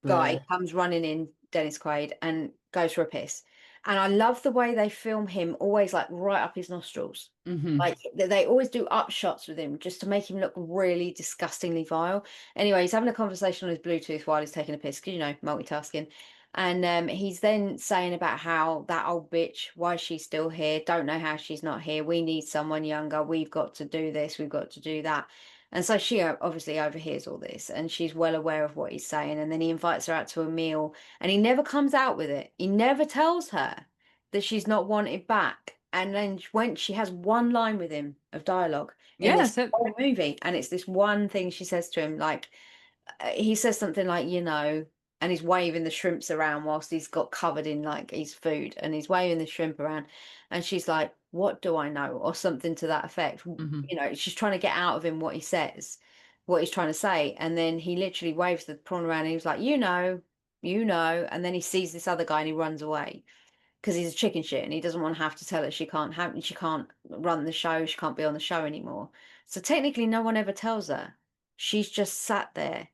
guy Bleh. comes running in, Dennis Quaid, and goes for a piss. And I love the way they film him always like right up his nostrils. Mm-hmm. Like they always do up shots with him just to make him look really disgustingly vile. Anyway, he's having a conversation on his Bluetooth while he's taking a piss, because multitasking. And he's then saying about how that old bitch, why she's still here, don't know how she's not here. We need someone younger. We've got to do this. We've got to do that. And so she obviously overhears all this, and she's well aware of what he's saying. And then he invites her out to a meal, and he never comes out with it. He never tells her that she's not wanted back. And then when she has one line with him of dialogue in Yeah, this that's it. whole movie, and it's this one thing she says to him, like he says something like, and he's waving the shrimps around whilst he's got covered in like his food, and he's waving the shrimp around, and she's like, what do I know, or something to that effect. Mm-hmm. She's trying to get out of him what he says, what he's trying to say, and then he literally waves the prawn around, and he was like, and then he sees this other guy and he runs away because he's a chicken shit and he doesn't want to have to tell her she can't run the show, she can't be on the show anymore. So technically no one ever tells her. She's just sat there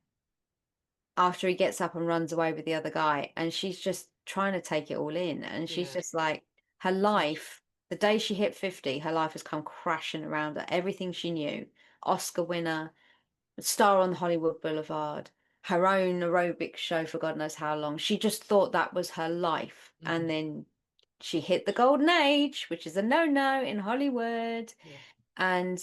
after he gets up and runs away with the other guy, and she's just trying to take it all in, and she's Yeah. just like, her life, the day she hit 50, her life has come crashing around her. Everything she knew, Oscar winner, star on Hollywood Boulevard, her own aerobic show for God knows how long, she just thought that was her life. Mm-hmm. And then she hit the golden age, which is a no-no in Hollywood. Yeah. And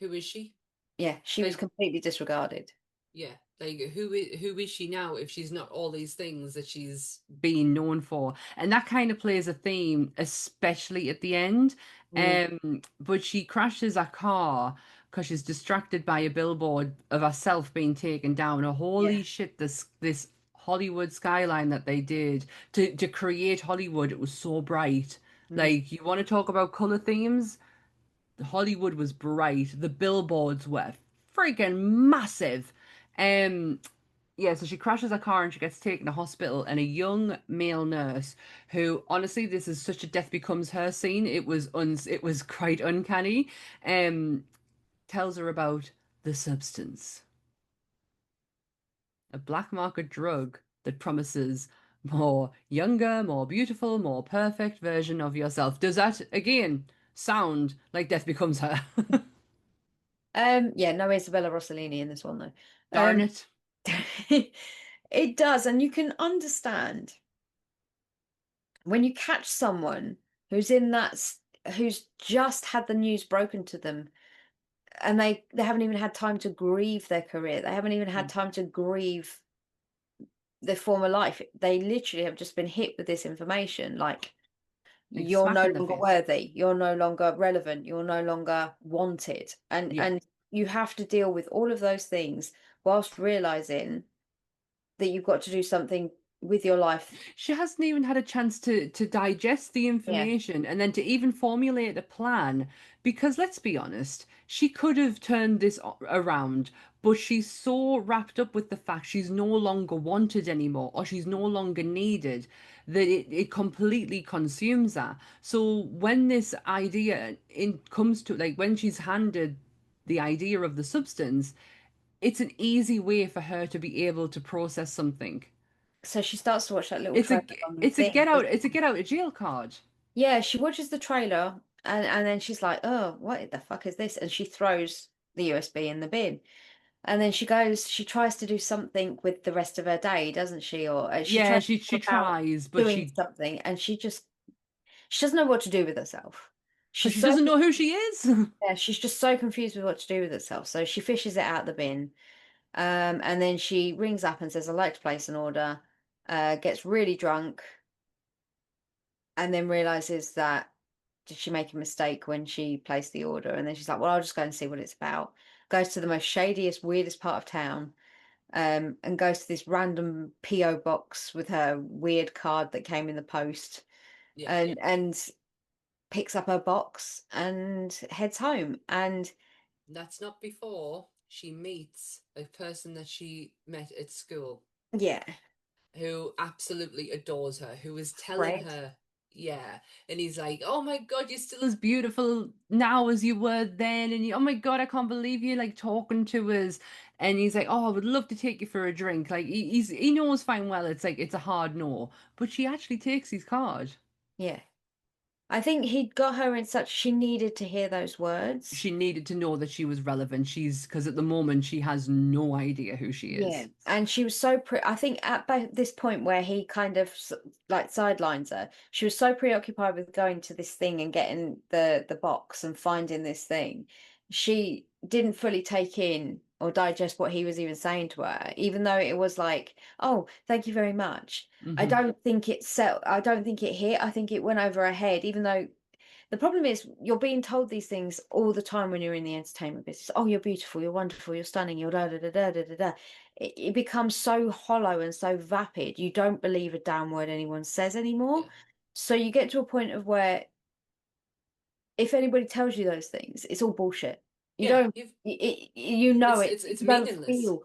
Who is she? yeah, she was Like, completely disregarded. yeah. Like, who is she now if she's not all these things that she's being known for? And that kind of plays a theme, especially at the end. Mm, But she crashes a car because she's distracted by a billboard of herself being taken down. Oh, yeah. holy shit, this Hollywood skyline that they did to create Hollywood, it was so bright. Mm. Like, you want to talk about color themes? Hollywood was bright. The billboards were freaking massive. Um, Yeah, so she crashes her car and she gets taken to hospital, and a young male nurse who, honestly, this is such a death becomes her scene. It was quite uncanny. Um, tells her about the substance, a black market drug that promises more younger, more beautiful, more perfect version of yourself. Does that again sound like death becomes her? Yeah, no Isabella Rossellini in this one though. Darn it. It does, and you can understand when you catch someone who's in who's just had the news broken to them, and they haven't even had time to grieve their career. They haven't even had time to grieve their former life. They literally have just been hit with this information, like Like you're smack no in the longer face. worthy, you're no longer relevant, you're no longer wanted, Yeah. and you have to deal with all of those things whilst realizing that you've got to do something with your life. She hasn't even had a chance to digest the Yeah. information and then to even formulate a plan. Because let's be honest, she could have turned this around, but she's so wrapped up with the fact she's no longer wanted anymore or she's no longer needed that it completely consumes her. So when this idea comes to, like, when she's handed the idea of the substance, it's an easy way for her to be able to process something. So she starts to watch that little It's a trailer on the thing. it's a get out of jail card. Yeah, she watches the trailer and then she's like, "Oh, what the fuck is this?" And she throws the USB in the bin. And then she tries to do something with the rest of her day, doesn't she? Or she Yeah, tries to she think about tries, but doing something, and she doesn't know what to do with herself. because She's she so doesn't know who she is. Yeah, she's just so confused with what to do with herself. So she fishes it out the bin. And then she rings up and says, "I'd like to place an order." Gets really drunk, and then realizes that did she make a mistake when she placed the order? And then she's like, "Well, I'll just go and see what it's about." Goes to the most shadiest, weirdest part of town, and goes to this random PO box with her weird card that came in the post, Yeah. and picks up her box and heads home. And That's not before she meets a person that she met at school yeah, who absolutely adores her, who is telling Fred. her, yeah. And he's like, "Oh my God, you're still as beautiful now as you were then." And oh my God, I can't believe you like talking to us. And he's like, "Oh, I would love to take you for a drink." Like he knows fine well it's like it's a hard no, but she actually takes his card. Yeah. I think he'd got her in such she needed to hear those words. She needed to know that she was relevant. She's because at the moment she has no idea who she Yeah. is. And she was so I think at this point where he kind of like sidelines her, she was so preoccupied with going to this thing and getting the box and finding this thing, she didn't fully take in or digest what he was even saying to her, even though it was like, "Oh, thank you very much." Hmm. I don't think it hit. I think it went over her head, even though the problem is you're being told these things all the time when you're in the entertainment business. "Oh, you're beautiful, you're wonderful, you're stunning, you're da da da da da da da." It becomes so hollow and so vapid. You don't believe a damn word anyone says anymore. Yeah, So you get to a point of where if anybody tells you those things, it's all bullshit. You yeah. don't, you know it. It's You don't meaningless. feel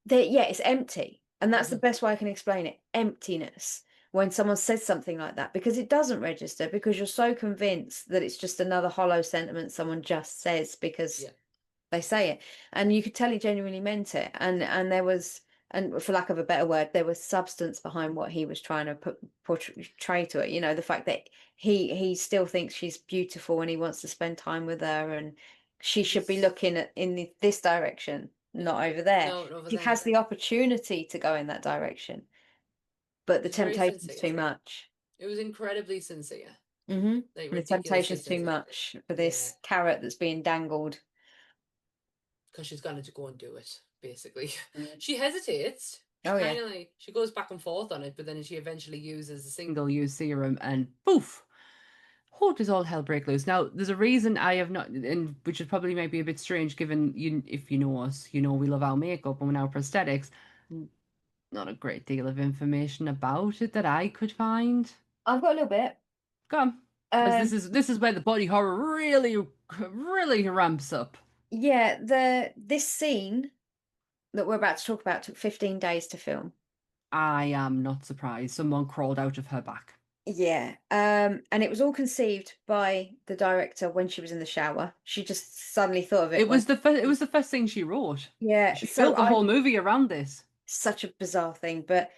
that, yeah, it's empty. And that's the Hmm. best way I can explain it, emptiness, when someone says something like that, because it doesn't register, because you're so convinced that it's just another hollow sentiment someone just says because Yeah. they say it. And you could tell he genuinely meant it. And there was, and for lack of a better word, there was substance behind what he was trying to portray to it. You know, the fact that he still thinks she's beautiful and he wants to spend time with her, and she should be He's looking in this direction, yeah. not over there. No, over She has there. the opportunity to go in that direction, but It the was very temptation's sincere. too much. It was incredibly sincere. Hmm. Like The ridiculously temptation's too sincere. much for Yeah. this carrot that's being dangled. Because she's gonna to go and do it, basically. Mm. She hesitates. She Oh yeah. kind of like she goes back and forth on it, but then she eventually uses a single use serum and poof. Oh, does all hell break loose. Now, there's a reason I have not, and which is probably might be a bit strange given you, if you know us, you know we love our makeup and our prosthetics. Mm. Not a great deal of information about it that I could find. I've got a little bit. Go on. Because Um, this is where the body horror really ramps up. yeah, this scene that we're about to talk about took 15 days to film. I am not surprised. Someone crawled out of her back. Yeah. And it was all conceived by the director when she was in the shower. She just suddenly thought of it It when was the first. It was the first thing she wrote. yeah, She so built the I whole movie around this. such a bizarre thing, but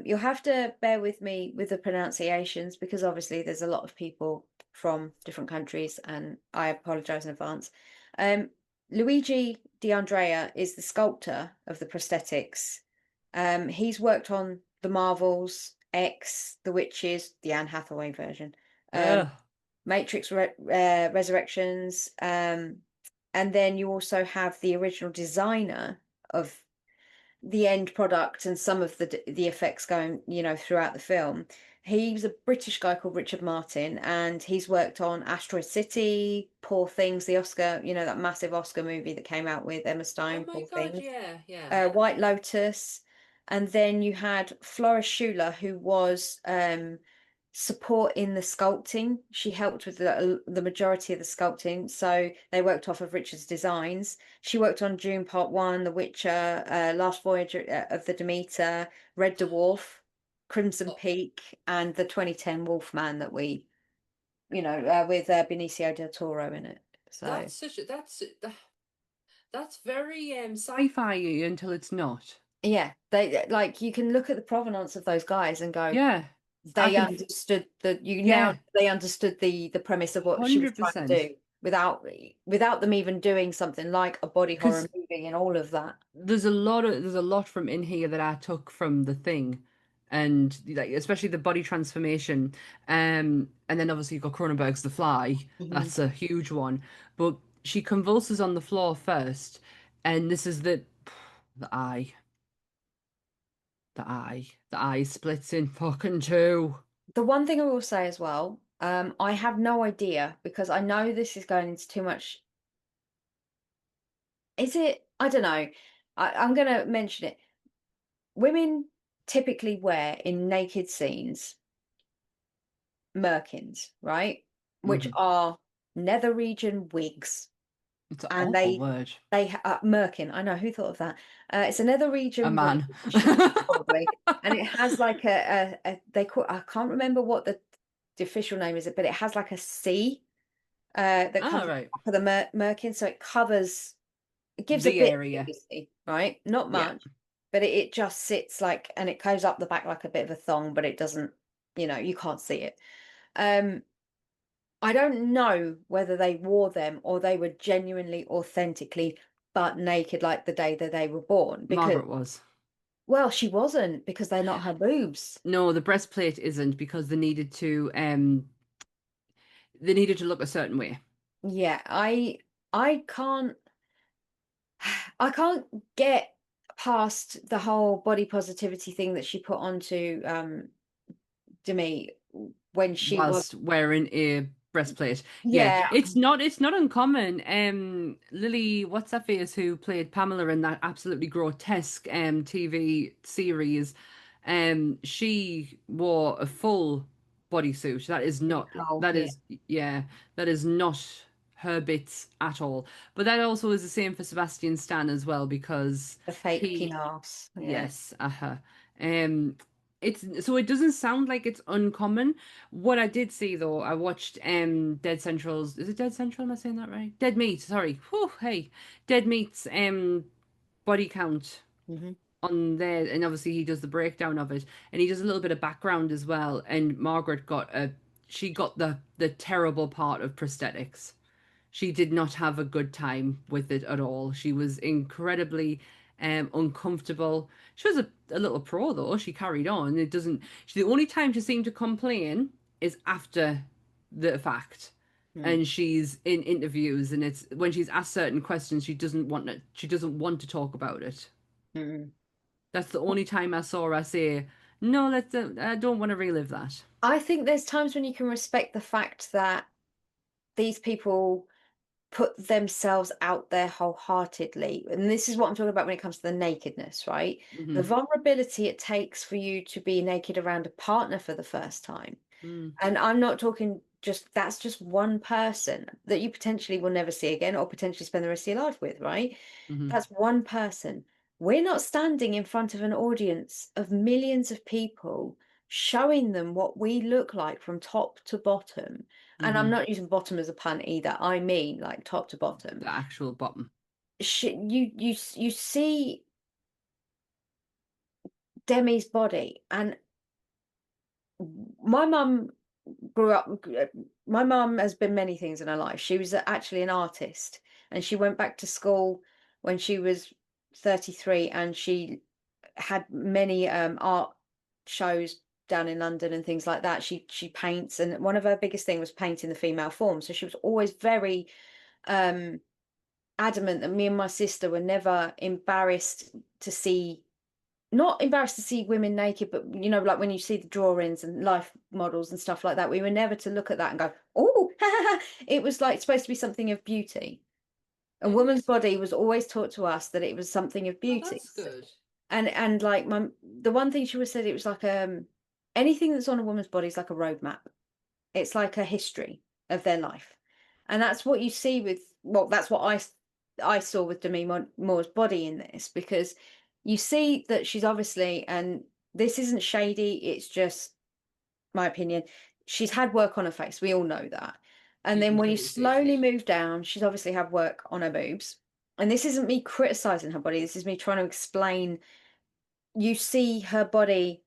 you'll have to bear with me with the pronunciations because obviously there's a lot of people from different countries and I apologize in advance. Um, Luigi D'Andrea is the sculptor of the prosthetics. He's worked on the Marvels, X, The Witches, the Anne Hathaway version, Ugh. Matrix Resurrections, and then you also have the original designer of the end product and some of the effects going, throughout the film. He's a British guy called Richard Martin, and he's worked on Asteroid City, Poor Things, the Oscar, that massive Oscar movie that came out with Emma Oh Stone, my Poor God! Things, Yeah. White Lotus, and then you had Flora Schuler, who was support in the sculpting. She helped with the majority of the sculpting, so they worked off of Richard's designs. She worked on Dune Part One, The Witcher, Last Voyage of the Demeter, Red Dwarf, Crimson Oh, Peak, and the 2010 Wolfman that we, with Benicio del Toro in it. So that's very sci-fi until it's not. yeah, they like you can look at the provenance of those guys and go, Yeah, I they can. understood Yeah, they understood the premise of what she was trying to 100%. do without them even doing something like a body horror Because movie and all of that. there's a lot from in here that I took from the thing, and like especially the body transformation, and then obviously you've got Cronenberg's The Fly. Mhm. That's a huge one. But she convulses on the floor first, and this is the eye, the eye splits in fucking two. The one thing I will say as well, I have no idea because I know this is going into too much. Is it? I don't know. I'm going to mention it. Women typically wear in naked scenes merkins, right? Which Hmm. are nether region wigs. It's an And awful word. merkin. I know who thought of that. It's a nether A region wig, man. probably, and it has like a they call I can't remember what the official name is, but it has like a C that Ah, comes right. for the merkin, so it gives a The bit of area. privacy, right? Not Yeah. much, but it just sits like, and it goes up the back like a bit of a thong, but it doesn't, you can't see it. Um, I don't know whether they wore them or they were genuinely, authentically butt naked like the day that they were born. Because, Margaret was. well, she wasn't because they're not her boobs. No, the breastplate isn't because they needed to look a certain way. Yeah, I can't I can't get past the whole body positivity thing that she put onto Demi when she was, Whilst wearing a breastplate. Yeah, yeah, it's not uncommon. Lily, what's that face who played Pamela in that absolutely grotesque TV series? She wore a full bodysuit. That is not oh that yeah, is yeah, that is not her bits at all. But that also is the same for Sebastian Stan as well because the fake he penis, yeah. yes, uh-huh. Um, it's so it doesn't sound like it's uncommon. What I did see though, I watched Dead Central's, is it Dead Central? Am I saying that right? Dead Meat, sorry. Whew, hey. Dead Meat's body count Hmm. on there, and obviously he does the breakdown of it, and he does a little bit of background as well. And Margaret got the terrible part of prosthetics. She did not have a good time with it at all. She was incredibly uncomfortable. She was a little pro though. She carried on. It doesn't. The only time she seemed to complain is after the fact, and she's in interviews, and it's when she's asked certain questions, she doesn't want it. She doesn't want to talk about it. Mm. That's the only time I saw her say, "No, I don't want to relive that." I think there's times when you can respect the fact that these people put themselves out there wholeheartedly. And this is what I'm talking about when it comes to the nakedness, right? The Hmm. vulnerability it takes for you to be naked around a partner for the first time. Mm. And I'm not talking just that's just one person that you potentially will never see again or potentially spend the rest of your life with, right? Hmm. That's one person. We're not standing in front of an audience of millions of people showing them what we look like from top to bottom. And I'm Hmm. not using bottom as a pun either. I mean like top to bottom. The actual bottom. You see Demi's body, and my mum grew up. My mum has been many things in her life. She was actually an artist, and she went back to school when she was 33, and she had many art shows down in London and things like that. She paints, and one of her biggest thing was painting the female form. So she was always very um adamant that me and my sister were never embarrassed to see, not embarrassed to see women naked, but like when you see the drawings and life models and stuff like that, we were never to look at that and go, oh, it was like supposed to be something of beauty. A Yeah. woman's body was always taught to us that it was something of Oh, beauty. that's good. And like the one thing she always said, it was like anything that's on a woman's body is like a roadmap. It's like a history of their life. And that's what you see with, well, that's what I saw with Demi Moore's body in this, because you see that she's obviously, and this isn't shady, it's just my opinion, she's had work on her face. We all know that. And You then can when you clearly see slowly it. move down, she's obviously had work on her boobs. And this isn't me criticizing her body, this is me trying to explain. You see her body,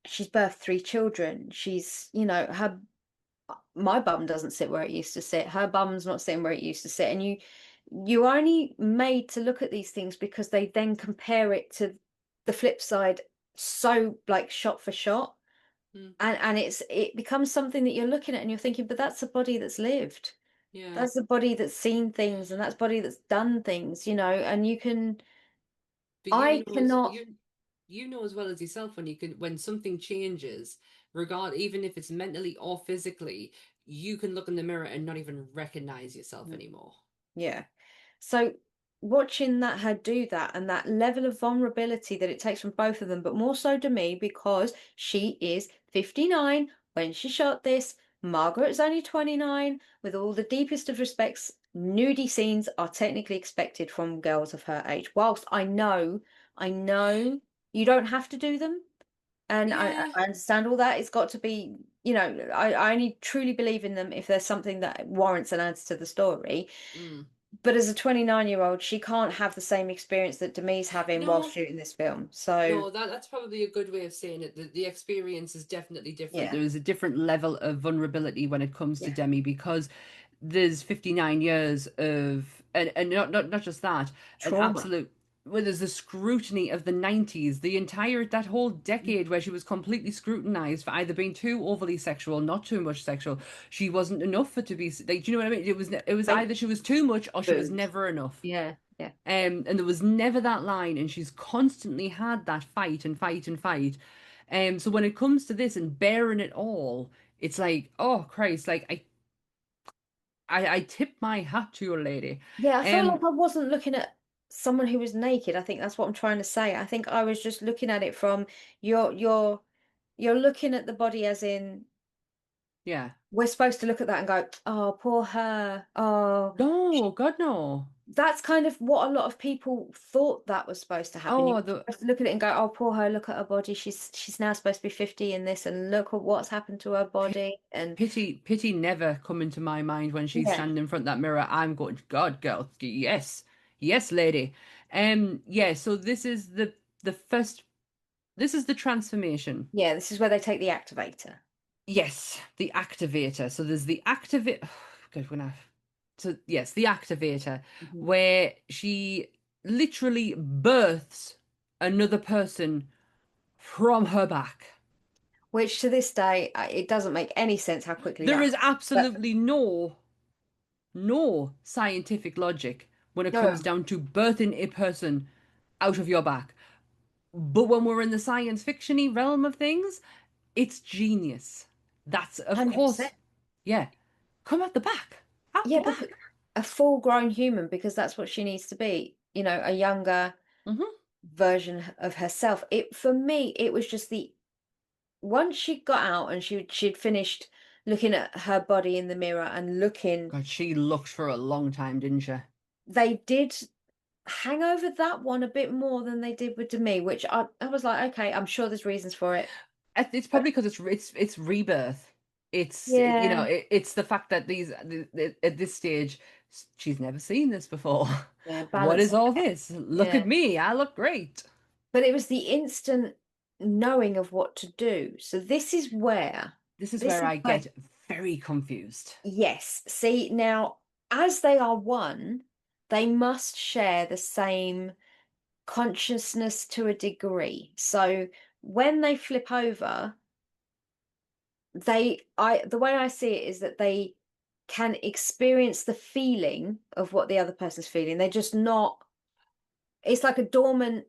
she's birthed 3 children. She's, her my bum doesn't sit where it used to sit. Her bum's not sitting where it used to sit. And you only made to look at these things because they then compare it to the flip side, so like shot for shot. Mm. And it becomes something that you're looking at and you're thinking, but that's a body that's lived. Yeah. That's a body that's seen things, and that's a body that's done things, and But I cannot. you know as well as yourself when something changes, even if it's mentally or physically, you can look in the mirror and not even recognize yourself anymore. Yeah. So watching her do that, and that level of vulnerability that it takes from both of them, but more so to me because she is 59 when she shot this. Margaret's only 29. With all the deepest of respects, nudie scenes are technically expected from girls of her age. Whilst I know you don't have to do them. And Yeah. I understand all that. It's got to be, I only truly believe in them if there's something that warrants and adds to the story. Mm. But as a 29-year-old, she can't have the same experience that Demi's having while No, shooting this film. So, no, that's probably a good way of saying it. The experience is definitely different. yeah, There is a different level of vulnerability when it comes to yeah, Demi because there's 59 years of and not just that, an trauma. absolute well, there's the scrutiny of the 90s, that whole Mm. decade where she was completely scrutinized for either being too overly sexual, not too much sexual. She wasn't enough for to be like, do you know what I mean? It was Fake either she was too much or she was boobs. never enough. Yeah, yeah. And there was never that line, and she's constantly had that fight and fight and fight. So when it comes to this and bearing it all, it's like, oh Christ, like I tip my hat to your lady. Yeah, I felt Um, like I wasn't looking at someone who was naked. I think that's what I'm trying to say. I think I was just looking at it from you're looking at the body as in yeah. we're supposed to look at that and go, oh, poor her. Oh, No, God no. that's kind of what a lot of people thought that was supposed to happen. You're Oh, the supposed to look at it and go, "Oh, poor her! Look at her body. She's now supposed to be 50 in this, and look at what's happened to her body." And pity never come into my mind when she's yeah, standing in front of that mirror. I'm going, God, girl, yes, yes, lady. Yeah. So the first. This is the transformation. yeah, this is where they take the activator. Yes, the activator. So there's the activate. Good, we're gonna. So yes, the activator, Mhm. where she literally births another person from her back. Which to this day, it doesn't make any sense how quickly There that is happened. But absolutely no scientific logic when it comes no, down to birthing a person out of your back. But when we're in the science fictiony realm of things, it's genius. That's of course, 100%. yeah. Come out the back. Out the Yeah, but back. a full-grown human, because that's what she needs to be. A younger Hmm. version of herself. It for me, it was just the once she got out and she'd finished looking at her body in the mirror and looking, God, she looked for a long time, didn't she? they did hang over that one a bit more than they did with Demi, which I was like, okay, I'm sure there's reasons for it. It's But probably because it's rebirth. yeah, It's the fact that at this stage she's never seen this before. yeah, What is balancing all it. this? Look Yeah. at me, I look great. But it was the instant knowing of what to do. So This is this where is I where, get very confused. yes. See, now, as they are one, they must share the same consciousness to a degree. So when they flip over, the way I see it is that they can experience the feeling of what the other person's feeling. They're just not, it's like a dormant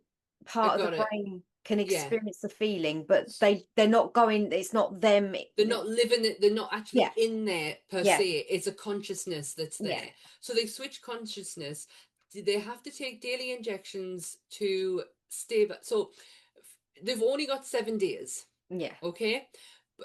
I part of the got it. brain can Yeah. experience the feeling, but they're not going, it's not them. They're not living it, they're not actually Yeah, in there per yeah, se. It's a consciousness that's yeah. there. So they switch consciousness. They have to take daily injections to stay. So they've only got 7 days. Yeah. Okay.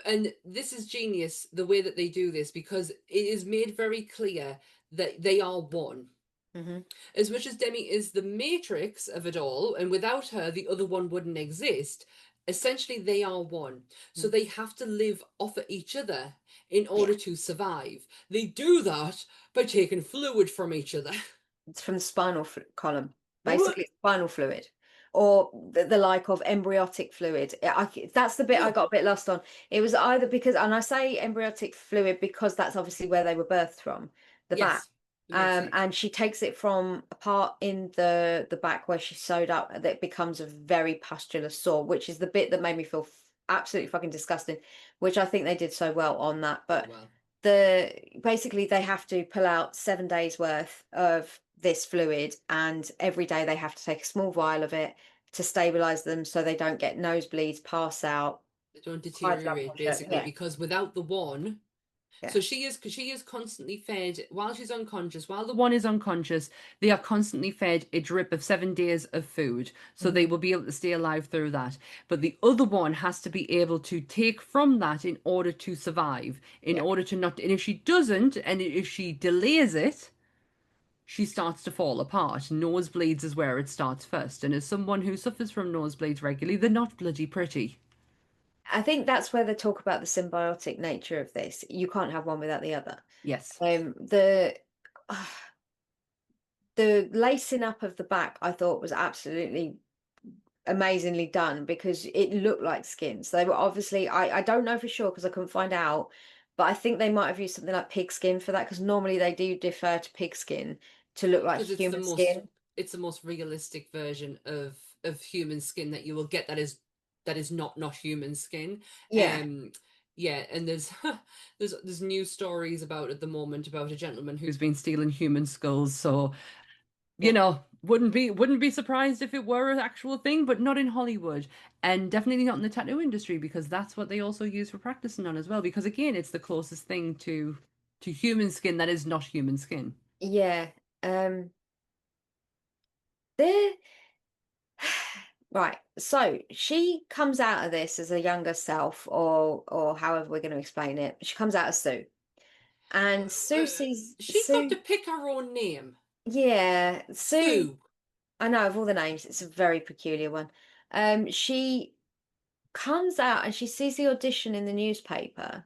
And this is genius, the way that they do this, because it is made very clear that they are one. Hmm. As much as Demi is the matrix of it all, and without her, the other one wouldn't exist, essentially they are one. So they have to live off of each other in Yeah. order to survive. They do that by taking fluid from each other. It's from the spinal column, basically spinal fluid, or the like of embryotic fluid. That's the bit I got a bit lost on. It was either because, and I say embryotic fluid because that's obviously where they were birthed from, the back. Yes, it makes sense. And she takes it from a part in the back where she's sewed up that becomes a very pustular sore, which is the bit that made me feel absolutely fucking disgusting, which I think they did so well on that. So But well. basically they have to pull out 7 days worth of this fluid, and every day they have to take a small vial of it to stabilize them so they don't get nosebleeds, pass out, They don't high blood deteriorate pressure. basically, Yeah, because without the one, yeah. so she is constantly fed while she's unconscious, while the One is unconscious, they are constantly fed a drip of 7 days of food, so they Mhm. will be able to stay alive through that. But the other one has to be able to take from that in order to survive, in Yeah. order to not. And if she doesn't, and if she delays it, she starts to fall apart. Nosebleeds is where it starts first. And as someone who suffers from nosebleeds regularly, they're not bloody pretty. I think that's where they talk about the symbiotic nature of this. You can't have one without the other. Yes. The the lacing up of the back I thought was absolutely amazingly done because it looked like skin. So they were obviously, I don't know for sure because I couldn't find out, but I think they might have used something like pig skin for that because normally they do defer to pig skin to look like because human skin. it's the most realistic version of human skin that you will get, that is not human skin. Yeah. Yeah, and there's there's news stories about at the moment about a gentleman Who's who's been stealing human skulls, so Yeah. wouldn't be surprised if it were an actual thing, but not in Hollywood, and definitely not in the tattoo industry because that's what they also use for practicing on as well. Because again, it's the closest thing to human skin that is not human skin. Yeah. There. Right. So she comes out of this as a younger self, or however we're going to explain it. She comes out as Sue. And Sue sees she got to Sue. pick her own name. Yeah, Sue. Sue. I know of all the names, it's a very peculiar one. She comes out and she sees the audition in the newspaper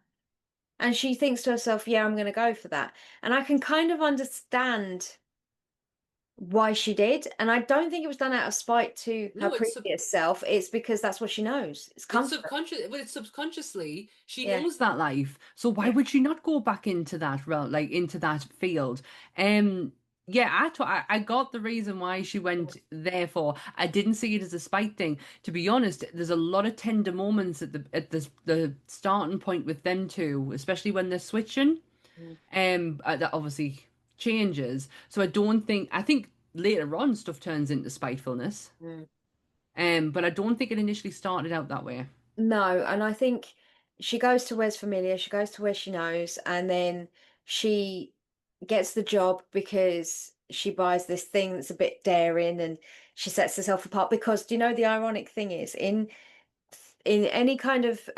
and she thinks to herself, yeah, I'm going to go for that. And I can kind of understand why she did. And I don't think it was done out of spite to her No, previous self. It's because that's what she knows. It's it's comfort. subconscious, but it's subconsciously she Yeah. knows That life. So why Yeah. would she not go back into that realm, like into that field? Um, yeah, I got the reason why she went there for. I didn't see it as a spite thing. To be honest, there's a lot of tender moments at the starting point with them two, especially when they're switching. Mm, That obviously changes. So I think later on stuff turns into spitefulness. mm. But I don't think it initially started out that way. No, and I think she goes to where's familiar, she goes to where she knows, and then she gets the job because she buys this thing that's a bit daring and she sets herself apart because do you know the ironic thing is in any kind of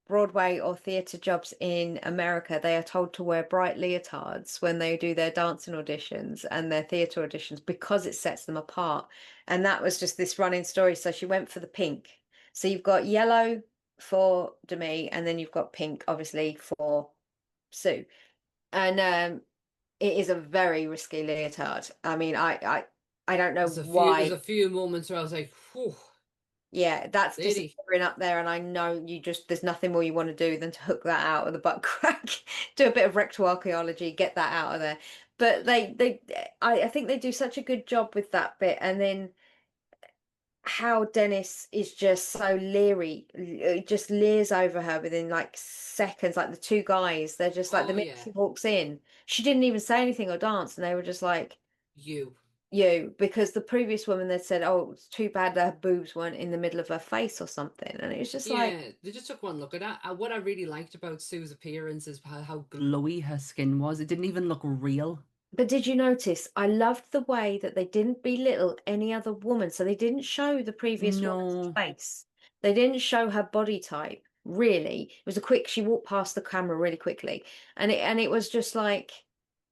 Broadway or theatre jobs in America, they are told to wear bright leotards when they do their dancing auditions and their theatre auditions because it sets them apart. And that was just this running story. So she went for the pink. So you've got yellow for Demi, and then you've got pink, obviously, for Sue. And it is a very risky leotard. I mean, I don't know There's why. a few moments where I was like, whew, Yeah, that's lady. disappearing up there, and I know there's nothing more you want to do than to hook that out of the butt crack, do a bit of rectal archaeology, get that out of there. But I think they do such a good job with that bit, and then how Dennis is just so leery, just leers over her within like seconds, like the two guys, they're just like the Oh minute yeah, she walks in, she didn't even say anything or dance, and they were just like, you. you, because the previous woman they said, oh, it's too bad her boobs weren't in the middle of her face or something. And it was just like, Yeah, they just took one look at that. What I really liked about Sue's appearance is how Glowy her skin was. It didn't even look real. but did you notice? I loved the way that they didn't belittle any other woman. So they didn't show the previous woman's No. face. They didn't show her body type, really. It was a quick, she walked past the camera really quickly. And it was just like,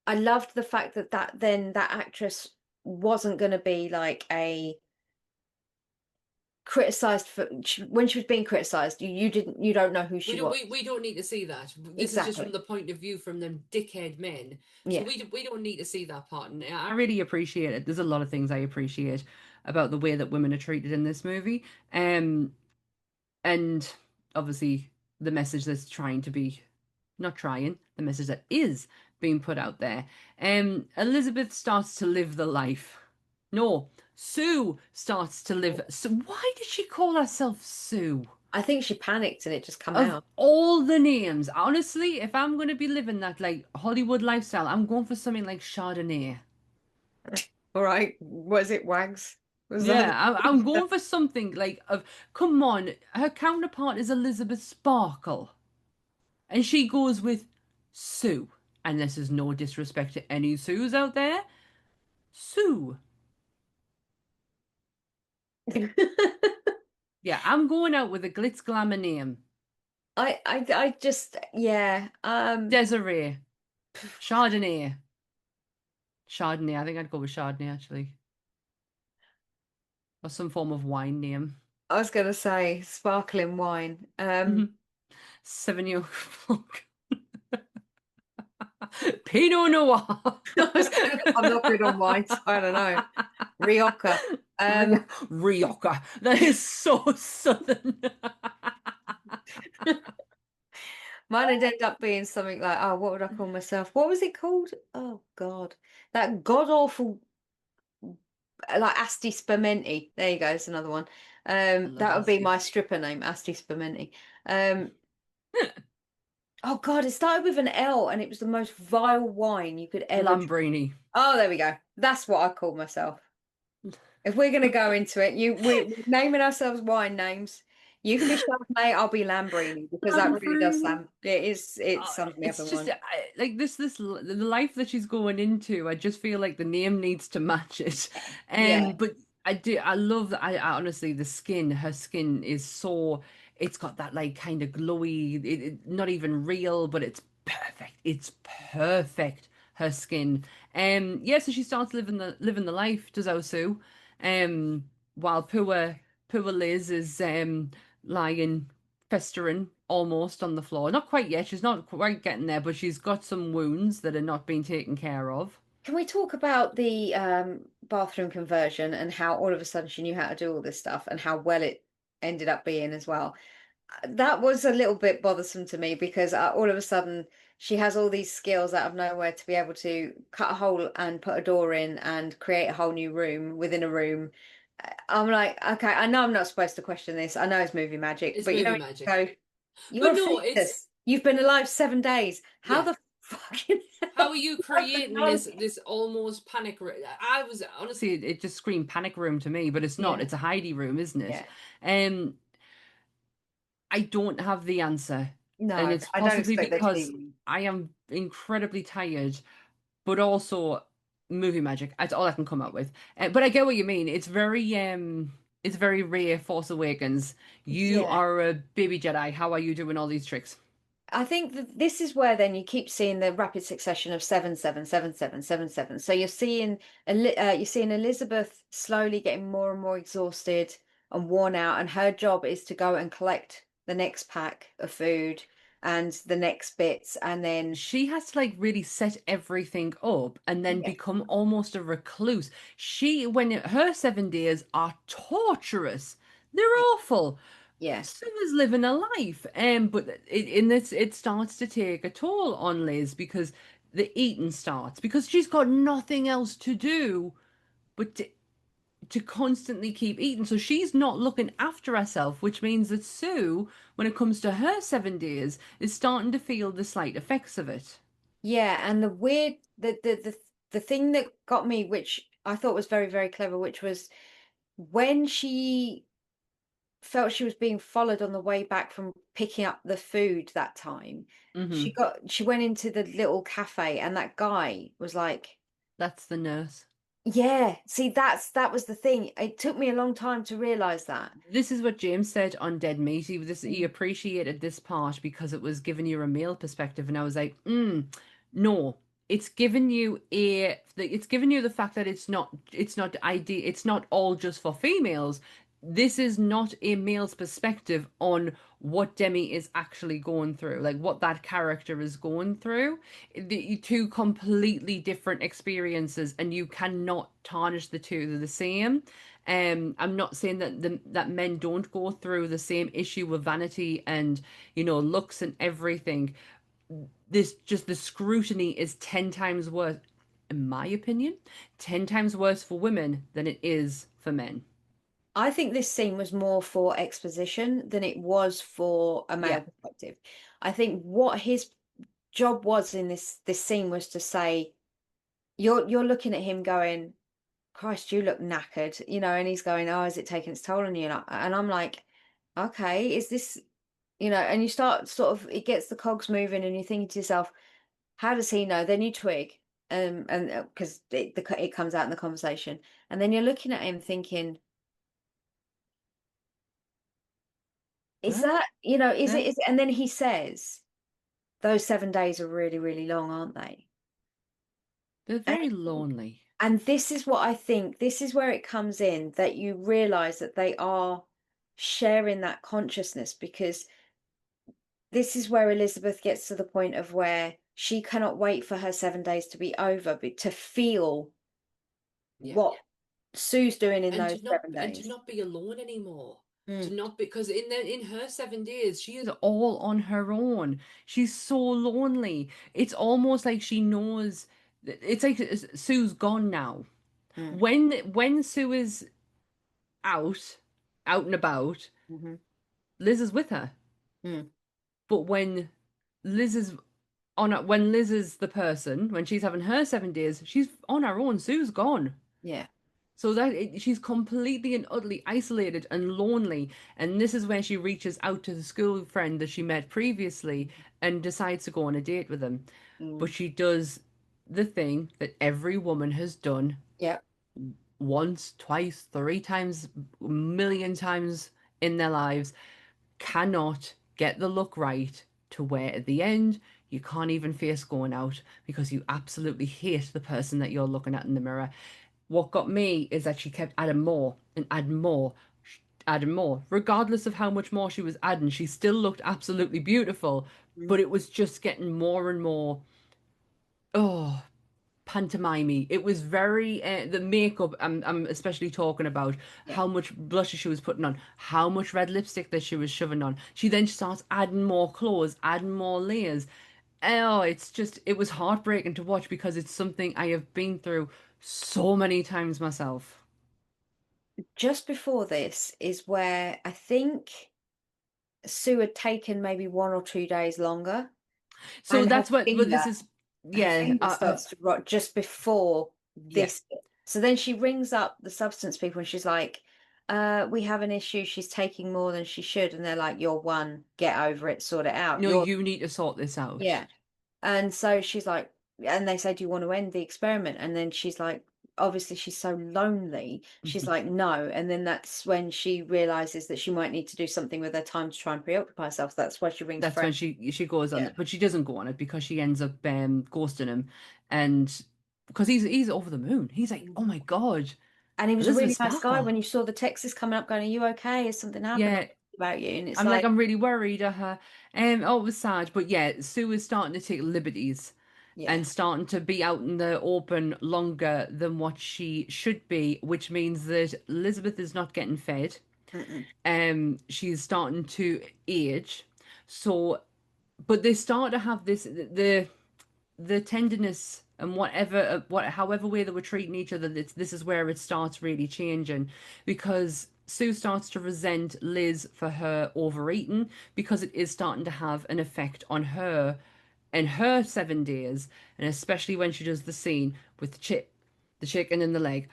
I loved the fact that that actress wasn't going to be like a criticized for when she was being criticized, you don't know who we she don't was. we don't need to see that. This is just from Exactly. the point of view from them dickhead men. So Yeah. we don't need to see that part. And I really appreciate it. There's a lot of things I appreciate about the way that women are treated in this movie. And obviously the message that's trying to be not trying, the message that is being put out there. Elizabeth starts to live the life. No, Sue starts to live. So why did she call herself Sue? I think she panicked and it just come Of out. all the names, honestly, if I'm going to be living that like Hollywood lifestyle, I'm going for something like Chardonnay. All right. Was it Wags? Was that? Yeah, I'm going for something like of. Come on, her counterpart is Elizabeth Sparkle, and she goes with Sue. And this is no disrespect to any Sues out there. Sue. Yeah, I'm going out with a glitz glamour name. I just, yeah. Desiree. Chardonnay. Chardonnay. I think I'd go with Chardonnay actually. Or some form of wine name. I was gonna say sparkling wine. Sauvignon Blanc. Pinot Noir. I'm not good on wine, so I don't know. Rioja. Rioja. That is so southern. Mine would end up being something like, oh, what would I call myself? What was it called? Oh God, that god awful, like Asti Spumenti. There you go, it's another one. That would be my stripper name, Asti Spumenti. Oh God, it started with an L, and it was the most vile wine you could ever drink. Lambrini. Oh, there we go. That's what I call myself. If we're going to go into it, we're naming ourselves wine names. You can be Chardonnay, I'll be Lambrini, because that really does sound, it sums me up in It's just one. like the life that she's going into. I just feel like the name needs to match it. Yeah. But I love that. I honestly, the skin, her skin is so, it's got that like kind of glowy, not even real, but it's perfect. It's perfect. Her skin. Yeah, so she starts living the life, does Osu. While poor Liz is lying festering almost on the floor. Not quite yet. She's not quite getting there, but she's got some wounds that are not being taken care of. Can we talk about the bathroom conversion and how all of a sudden she knew how to do all this stuff and how well it ended up being as well? That was a little bit bothersome to me because all of a sudden she has all these skills out of nowhere to be able to cut a hole and put a door in and create a whole new room within a room. I'm like, okay, I know I'm not supposed to question this. I know it's movie magic, it's but you movie know, magic. go, you're But a no, fetus. You've been alive 7 days. How Yeah. the fucking How are you creating this almost panic? I was honestly, See, it just screamed panic room to me, but it's not. Yeah. It's a Heidi room, isn't it? Yeah. I don't have the answer. No, And it's I don't possibly expect there to because be. I am incredibly tired, but also movie magic. That's all I can come up with. But I get what you mean. It's it's very rare. Force Awakens. You Yeah. are a baby Jedi. How are you doing all these tricks? I think that this is where then you keep seeing the rapid succession of 7, 7, 7, 7, 7. So you're seeing Elizabeth slowly getting more and more exhausted and worn out, and her job is to go and collect the next pack of food and the next bits, and then She has to like really set everything up and then yeah, become almost a recluse. Her 7 days are torturous. They're awful. yeah, Sue is living a life, but it starts to take a toll on Liz because the eating starts because she's got nothing else to do but to constantly keep eating. So she's not looking after herself, which means that Sue, when it comes to her 7 days, is starting to feel the slight effects of it. yeah. And the weird, the thing that got me, which I thought was very, very clever, which was when she felt she was being followed on the way back from picking up the food that time. Hmm. She went into the little cafe, and that guy was like, That's the nurse. yeah, see, that was the thing. It took me a long time to realize that. This is what James said on Dead Meat. He Mm, appreciated this part because it was giving you a male perspective, and I was like, no, it's giving you the fact that it's not all just for females. This is not a male's perspective on what Demi is actually going through, like what that character is going through. Two completely different experiences, and you cannot tarnish the two. They're the same. I'm not saying that men don't go through the same issue with vanity and looks and everything. This just the scrutiny is 10 times worse, in my opinion, 10 times worse for women than it is for men. I think this scene was more for exposition than it was for a Yeah, male perspective. I think what his job was in this scene was to say, you're looking at him going, Christ, you look knackered, and he's going, oh, is it taking its toll on you? And I'm like, okay, is this, and you start sort of, it gets the cogs moving, and you're thinking to yourself, how does he know? Then you twig, and because it comes out in the conversation, and then you're looking at him thinking, is yeah, that, yeah. and then he says, those 7 days are really, really long, aren't they? They're And, very lonely. and this is what I think, this is where it comes in, that you realize that they are sharing that consciousness, because this is where Elizabeth gets to the point of where she cannot wait for her 7 days to be over, but to feel Yeah. what Sue's doing in And those to not 7 days. be alone anymore. To Mm, not because in her 7 days She is all on her own. She's so lonely. It's almost like she knows. It's like Sue's gone now. mm, When Sue is out and about, mm-hmm, Liz is with her. mm, But when Liz is the person, when she's having her 7 days, she's on her own. Sue's gone. yeah. So she's completely and utterly isolated and lonely. And this is where she reaches out to the school friend that she met previously and decides to go on a date with him. But Mm, she does the thing that every woman has done yeah. once, twice, 3 times, a million times in their lives, cannot get the look right to where at the end you can't even face going out because you absolutely hate the person that you're looking at in the mirror. What got me is that she kept adding more and adding more, adding more. Regardless of how much more she was adding, she still looked absolutely beautiful, Mm, but it was just getting more and more, oh, pantomimey. It was very the makeup. I'm especially talking about yeah. how much blusher she was putting on, how much red lipstick that she was shoving on. She then starts adding more clothes, adding more layers. Oh, it was heartbreaking to watch because it's something I have been through so many times myself. Just before this is where I think Sue had taken maybe 1 or 2 days longer, So and that's what this is. her Yeah, finger starts to rot just before yeah. this bit. So then she rings up the substance people, and she's like, we have an issue. She's taking more than she should. And they're like, you're one, get over it, sort it out. No, You're, you need to sort this out. yeah. And so she's like, and they say, do you want to end the experiment? And then she's like, obviously she's so lonely. She's Mhm. like, no. And then that's when she realizes that she might need to do something with her time to try and preoccupy herself. So that's why she rings That's Fred. when she goes on Yeah. it, but she doesn't go on it because she ends up ghosting him, and because he's over the moon. He's like, oh my God, And he was a Elizabeth really nice guy Sparkle. when you saw the texts coming up going, are you okay? Has something happened? I'm Yeah, worried about you. And it's I'm like, like, I'm really worried at her. Oh, it was sad, but yeah, Sue is starting to take liberties yeah. and starting to be out in the open longer than what she should be, which means that Elizabeth is not getting fed. Mm-mm. She's starting to age. So, but they start to have the tenderness and whatever however way they were treating each other. This is where it starts really changing, because Sue starts to resent Liz for her overeating, because it is starting to have an effect on her and her 7 days, and especially when she does the scene with the chicken and the leg.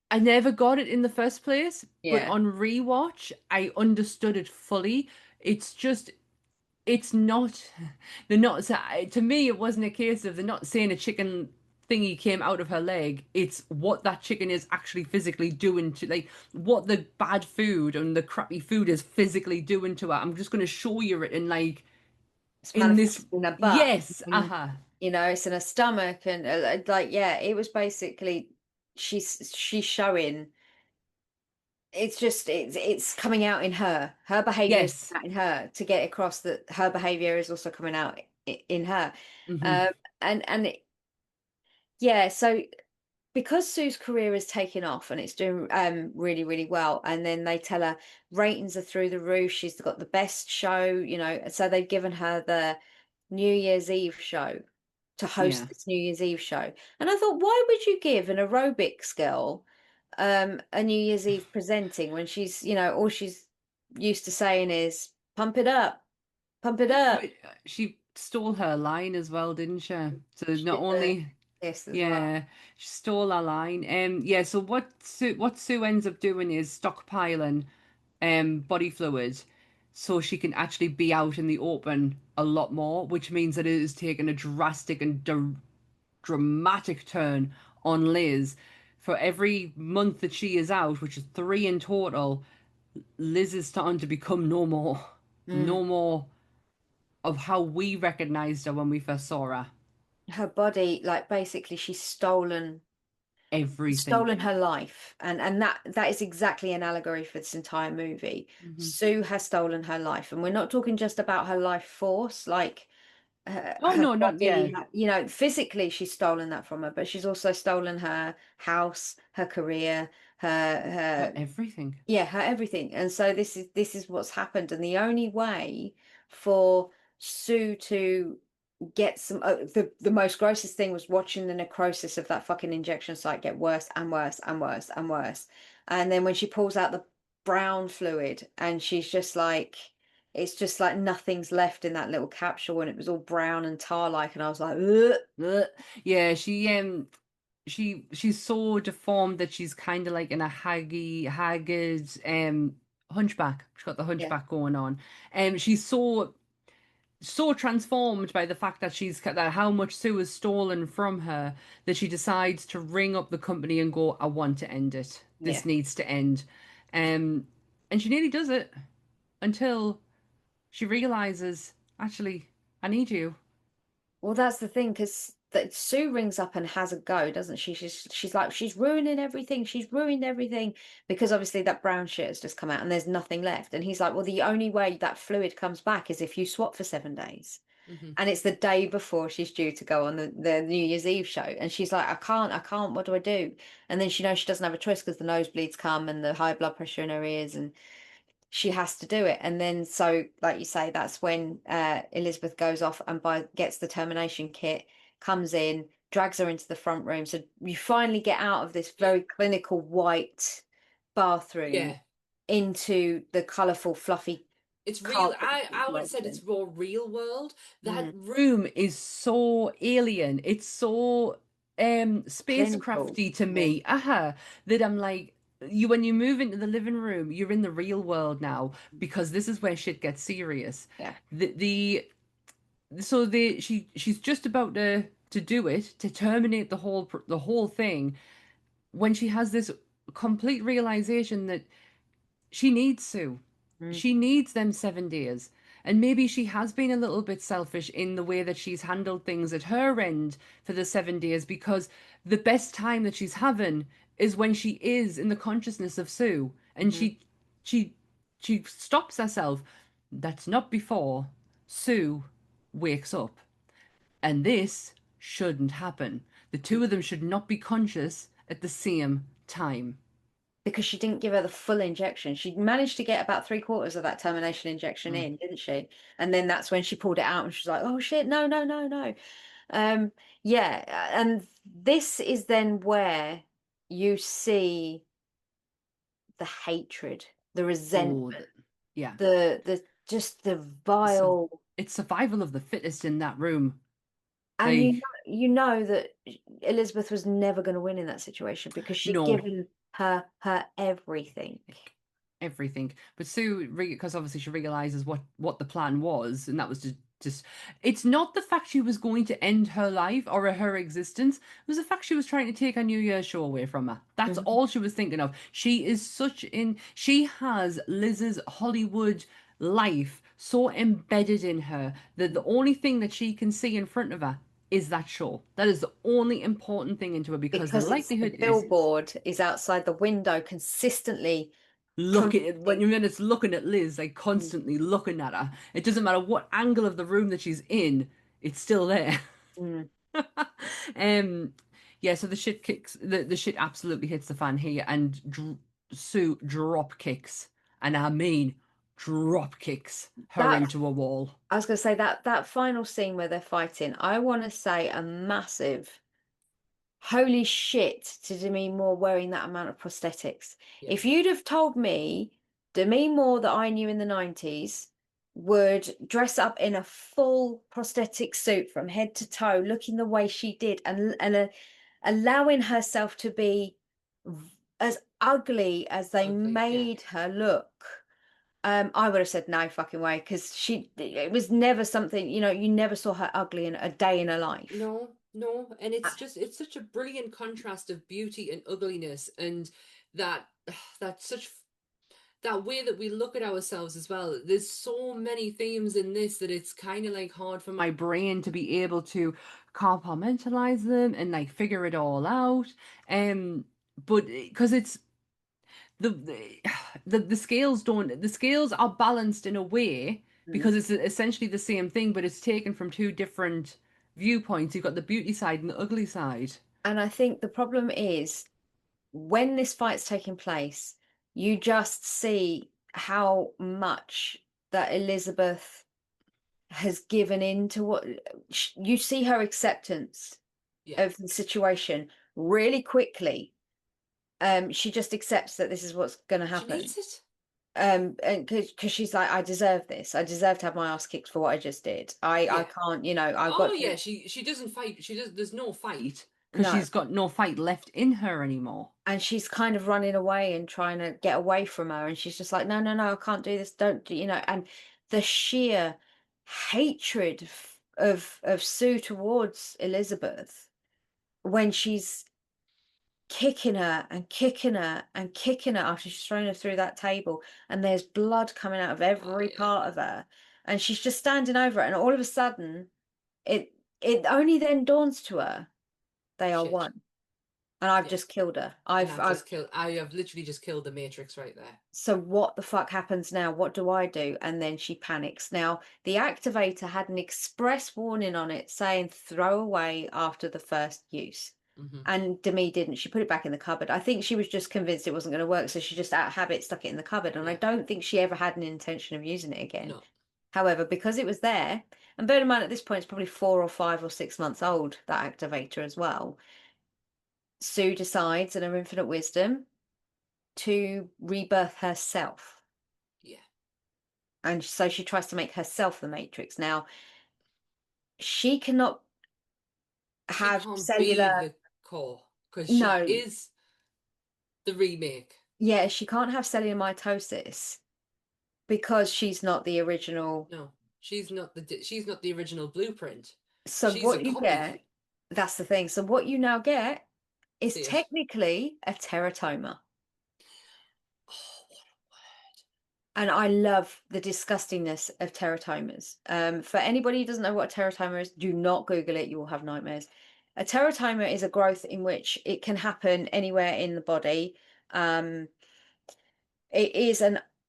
I never got it in the first place, but Yeah. on rewatch I understood it fully. It's just it's not they're not so to me it wasn't a case of they're not saying a chicken thingy came out of her leg. It's what that chicken is actually physically doing to, like, what the bad food and the crappy food is physically doing to her. I'm just going to show you it in, like, It's in this. manifested in her butt. Yes, And, uh-huh. it's in her stomach. And like, yeah, it was basically, she's showing, it's coming out in her. Her behavior is Yes. coming out in her to get across that her behavior is also coming out in her. Hmm. Um, and yeah, so because Sue's career is taking off and it's doing really, really well, and then they tell her ratings are through the roof, she's got the best show, so they've given her the New Year's Eve show to host Yeah. this New Year's Eve show. And I thought, why would you give an aerobics girl a New Year's Eve presenting when she's, all she's used to saying is pump it up. But she stole her line as well, didn't she? So She not did only, this as well. yeah, she stole her line. Yeah, so what Sue ends up doing is stockpiling body fluid, so she can actually be out in the open a lot more, which means that it has taken a drastic and dramatic turn on Liz. For every month that she is out, which is 3 in total, Liz is starting to become Mm. no more of how we recognized her when we first saw her. Her body, like basically, she's Everything. stolen her life, and that is exactly an allegory for this entire movie. Hmm. Sue has stolen her life, and we're not talking just about her life force, like Oh her no, not yeah, body, physically she's stolen that from her, but she's also stolen her house, her career, her everything. yeah, her everything. And so this is what's happened, and the only way for Sue to get some the most grossest thing was watching the necrosis of that fucking injection site get worse and worse and worse and worse. And then when she pulls out the brown fluid and she's just like, it's just like nothing's left in that little capsule and it was all brown and tar like, and I was like, ugh. Ugh. Yeah, she's so deformed that she's kind of like in a haggard hunchback. She's got the Yeah, hunchback going on. She's so transformed by the fact that that how much Sue has stolen from her, that she decides to ring up the company and go, I want to end it. yeah. This needs to end. Um and she nearly does it until she realizes, actually, I need you. Well, that's the thing, because that Sue rings up and has a go, doesn't she? She's like, she's ruining everything. She's ruined everything because obviously that brown shit has just come out and there's nothing left. And he's like, well, the only way that fluid comes back is if you swap for 7 days. Hmm. And it's the day before she's due to go on the New Year's Eve show. And she's like, I can't, what do I do? And then she knows she doesn't have a choice because the nosebleeds come and the high blood pressure in her ears, and she has to do it. And then, so like you say, that's when Elizabeth goes off and gets the termination kit, comes in, drags her into the front room. So you finally get out of this Yeah. very clinical white bathroom Yeah. into the colourful, fluffy It's real. carpet I would have said it's situation. more real world. That Mm, Room is so alien. It's so clinical. spacecrafty to Yeah, me. That I'm like, you when you move into the living room, you're in the real world now, because this is where shit gets serious. yeah. The she's just about to to do it, to terminate the whole thing, when she has this complete realization that she needs Sue. Mm. She needs them 7 days. And maybe she has been a little bit selfish in the way that she's handled things at her end for the 7 days, because the best time that she's having is when she is in the consciousness of Sue, and Mhm. she she stops herself. That's not before Sue wakes up. And this shouldn't happen. The two of them should not be conscious at the same time. Because she didn't give her the full injection. She managed to get about 3/4 of that termination injection in, didn't she? And then that's when she pulled it out and she's like, oh shit, no, no, no, no. Yeah, and this is then where you see the hatred, the Oh, resentment, yeah. the just the vile. It's survival of the fittest in that room. And Like, you know that Elizabeth was never going to win in that situation because she'd no, given her everything. everything. But Sue, because obviously she realizes what the plan was, and that was to just. It's not the fact she was going to end her life or her existence. It was the fact she was trying to take a New Year's show away from her. That's Mhm. all she was thinking of. She is such in. She has Liz's Hollywood life so embedded in her that the only thing that she can see in front of her is that show. That is the only important thing into her, because the Because it's the likelihood is billboard is outside the window consistently looking at promoting. when it's looking at Liz, like Mm, constantly looking at her. It doesn't matter what angle of the room that she's in, it's still there. mm. um yeah, so the shit kicks, the shit absolutely hits the fan here, and Sue drop kicks, and I mean drop kicks her That into a wall. I was going to say that final scene where they're fighting, I want to say a massive holy shit to Demi Moore wearing that amount of prosthetics. Yeah. If you'd have told me Demi Moore that I knew in the 90s would dress up in a full prosthetic suit from head to toe, looking the way she did, and allowing herself to be as ugly as they Ugly, yeah. made her look, I would have said no fucking way, because it was never something, you never saw her ugly in a day in her life. No, no, and it's such a brilliant contrast of beauty and ugliness, and that that such that way that we look at ourselves as well. There's so many themes in this that it's kind of like hard for My brain to be able to compartmentalize them and like figure it all out. But because it's the the scales don't, the scales are balanced in a way, Mm. because it's essentially the same thing, but it's taken from two different viewpoints. You've got the beauty side and the ugly side. And I think the problem is when this fight's taking place, you just see how much that Elizabeth has given in to what you see her acceptance yeah. of the situation really quickly. She just accepts that this is what's going to She happen. needs it. And because she's like, I deserve this. I deserve to have my ass kicked for what I just did. I Yeah. can't, I've Oh got to. yeah, she doesn't fight. She does. There's no fight. Because No. she's got no fight left in her anymore. And she's kind of running away and trying to get away from her, and she's just like, no, no, no, I can't do this, don't do, and the sheer hatred of Sue towards Elizabeth when she's kicking her and kicking her and kicking her after she's thrown her through that table, and there's blood coming out of Oh every yeah. part of her, and she's just standing over it, and all of a sudden it only then dawns to her they are Shit. one. And I've Yeah. just killed her. And I've just killed. I have literally just killed the Matrix right there. So what the fuck happens now? What do I do? And then she panics. Now, the activator had an express warning on it saying throw away after the first use. And Demi didn't. She put it back in the cupboard. I think she was just convinced it wasn't going to work. So she just out of habit stuck it in the cupboard. And I Yeah. don't think she ever had an intention of using it again. No. However, because it was there, and bear in mind at this point, it's probably 4 or 5 or 6 months old, that activator as well. Sue decides in her infinite wisdom to rebirth herself. Yeah. And so she tries to make herself the Matrix. Now, she cannot She have can't cellular. be the core because No, she is the remake. yeah, she can't have cellular mitosis because she's not the original. No, she's not the original blueprint. So She's a what you copy. get That's the thing. So what you now get is See it. technically a teratoma. Oh, what a word. And I love the disgustingness of teratomas. For anybody who doesn't know what a teratoma is, do not Google it. You will have nightmares. A teratoma is a growth in which it can happen anywhere in the body. It is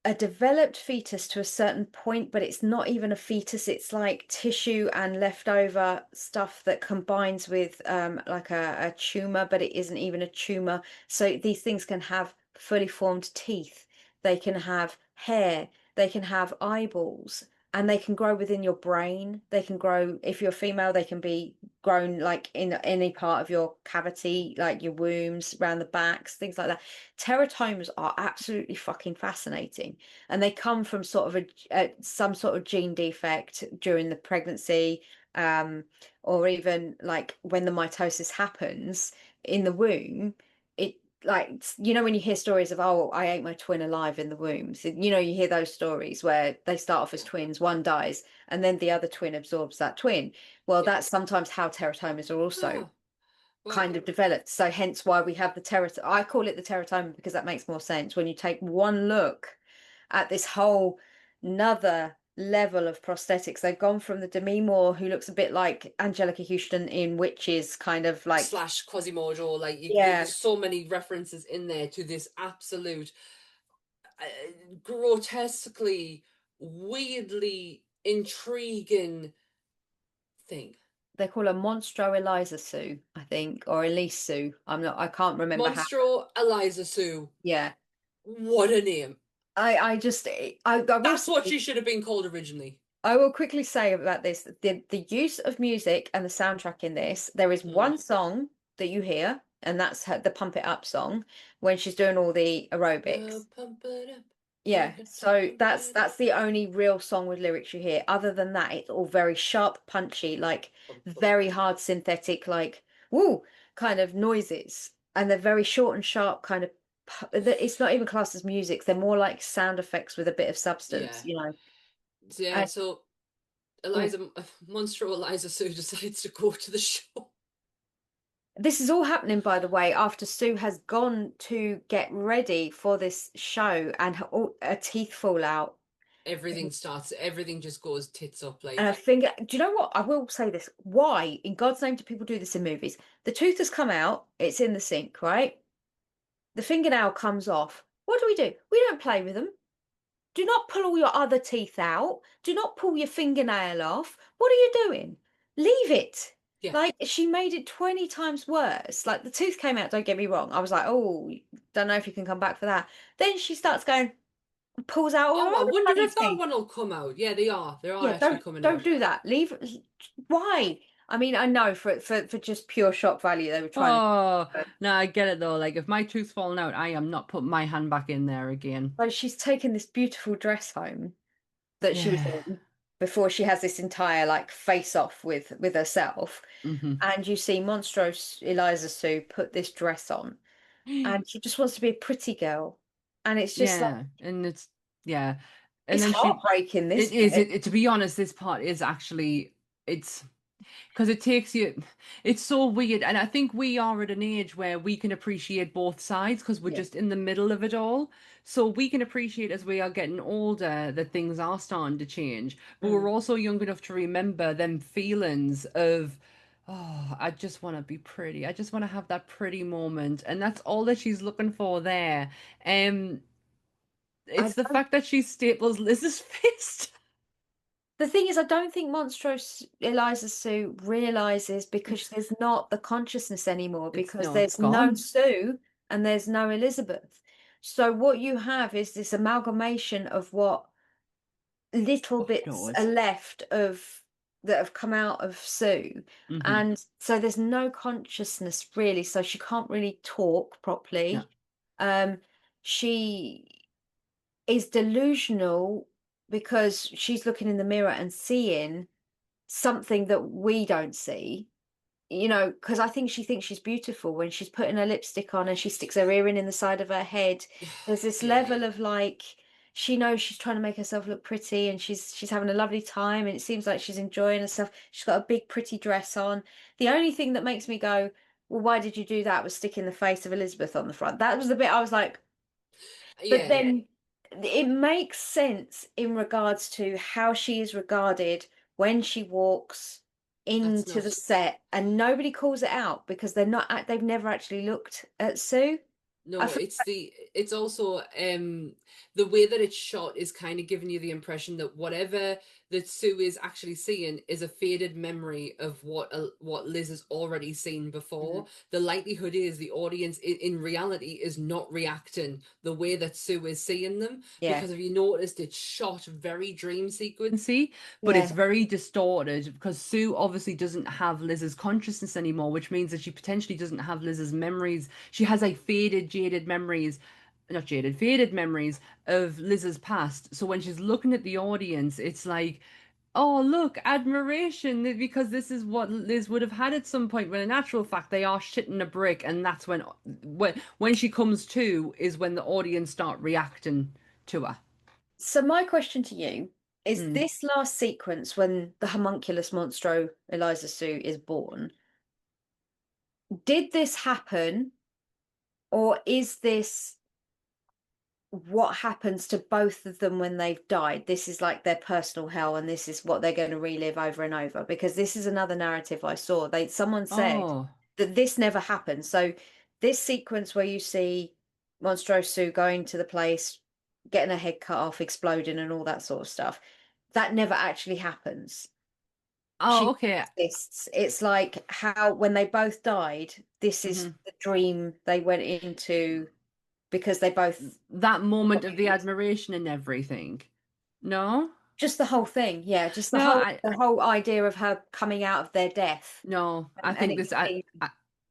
a developed fetus to a certain point, but it's not even a fetus. It's like tissue and leftover stuff that combines with like a tumor, but it isn't even a tumor. So these things can have fully formed teeth. They can have hair. They can have eyeballs. And they can grow within your brain. They can grow, if you're a female, they can be grown like in any part of your cavity, like your wombs, around the backs, things like that. Teratomas are absolutely fucking fascinating, and they come from sort of some sort of gene defect during the pregnancy, or even like when the mitosis happens in the womb. It, like, you know, when you hear stories of, oh, I ate my twin alive in the womb. So, you know, you hear those stories where they start off as Yeah. twins, one dies, and then the other twin absorbs that twin. Well, Yeah. that's sometimes how teratomas are also Oh, well, kind of developed. So hence why we have the teratoma. I call it the teratoma because that makes more sense when you take one look at this whole another level of prosthetics. They've gone from the Demi Moore, who looks a bit like Angelica Houston in Witches, kind of like, slash Quasimodo, like yeah, there's so many references in there to this absolute grotesquely, weirdly intriguing thing. they call her Monstro Eliza Sue, I think, or Elise Sue. I can't remember how. Monstro Eliza Sue. Yeah. What a name. I just, I will That's what say, she should have been called originally. I will quickly say about this, the use of music and the soundtrack in this, there is Mm. one song that you hear, and that's the Pump It Up song when she's doing all the aerobics. Pump it up. Yeah, Got to so pump that's it up. that's the only real song with lyrics you hear. Other than that, it's all very sharp, punchy, like Pump, pump, very pump. hard synthetic, like woo kind of noises, and they're very short and sharp, kind of. It's not even classed as music; they're more like sound effects with a bit of substance, Yeah. you know. Yeah, And so oh, Monstro Eliza Sue decides to go to the show. this is all happening, by the way, after Sue has gone to get ready for this show, and her teeth fall out. Everything just goes tits up. And a Like, finger. Do you know what? I will say this. Why, in God's name, do people do this in movies? The tooth has come out, it's in the sink, right? The fingernail comes off. What do? We don't play with them. Do not pull all your other teeth out. Do not pull your fingernail off. What are you doing? Leave it. yeah. Like, she made it 20 times worse. Like, the tooth came out, don't get me wrong. I was like, oh, don't know if you can come back for that. Then she starts going, pulls out all her Oh, I other wonder bloody if that teeth. one will come out. Yeah, they are. They are Yeah, actually don't coming don't out. do that. Leave. Why? I mean, I know for just pure shock value, they were trying to. Oh, no, I get it though. Like, if my tooth's falling out, I am not putting my hand back in there again. So she's taken this beautiful dress home that she was Yeah. in before she has this entire like face off with herself, Hmm. and you see Monstrose Eliza Sue put this dress on, and she just wants to be a pretty girl, and it's just like Yeah, and yeah, and it's then heartbreaking. This it is bit. to be honest, this part is actually it's because it takes you, it's so weird, and I think we are at an age where we can appreciate both sides because we're Yeah. just in the middle of it all. So we can appreciate as we are getting older that things are starting to change, but Mm. we're also young enough to remember them feelings of, oh, I just want to be pretty. I just want to have that pretty moment, and that's all that she's looking for there. Um, I it's the fact that she staples Liz's fist. The thing is, I don't think Monstrose Eliza Sue realizes, because there's not the consciousness anymore, It's because no, it's there's no gone. Sue and there's no Elizabeth. So what you have is this amalgamation of what little Oh no, bits are it's left of that have come out of Sue. hmm And so there's no consciousness really, so she can't really talk yeah. properly. Um, she is delusional because she's looking in the mirror and seeing something that we don't see, you know, because I think she thinks she's beautiful when she's putting her lipstick on and she sticks her earring in the side of her head. There's this Yeah. level of like, she knows she's trying to make herself look pretty, and she's having a lovely time, and it seems like she's enjoying herself. She's got a big pretty dress on. The only thing that makes me go, well, why did you do that, was sticking the face of Elizabeth on the front. That was the bit I was like, but Yeah, then it makes sense in regards to how she is regarded when she walks that's into not. the set, and nobody calls it out because they've never actually looked at Sue. I No, feel it's also the way that it's shot is kind of giving you the impression that whatever that Sue is actually seeing is a faded memory of what Liz has already seen before. The likelihood is the audience in reality is not reacting the way that Sue is seeing them, yeah, because if you noticed, it's shot very dream sequence. See, but yeah. it's very distorted because Sue obviously doesn't have Liz's consciousness anymore, which means that she potentially doesn't have Liz's memories. She has like faded, jaded memories, not jaded, faded memories of Liz's past. So when she's looking at the audience, it's like, oh, look, admiration, because this is what Liz would have had at some point. When in actual fact, they are shitting a brick, and that's when she comes to is when the audience start reacting to her. So my question to you is, Mm. this last sequence when the homunculus monstro Eliza Sue is born, did this happen, or is this what happens to both of them when they've died? This is like their personal hell, and this is what they're going to relive over and over. Because this is another narrative I saw. Someone said Oh. that this never happened. So this sequence where you see Monstrose Sue going to the place, getting her head cut off, exploding, and all that sort of stuff, that never actually happens. Oh, She okay. exists. It's like how when they both died, this is Hmm. the dream they went into because they both That moment of the admiration and everything. No? just the whole thing, yeah, just No, the whole idea of her coming out of their death, no. I and think it this. being,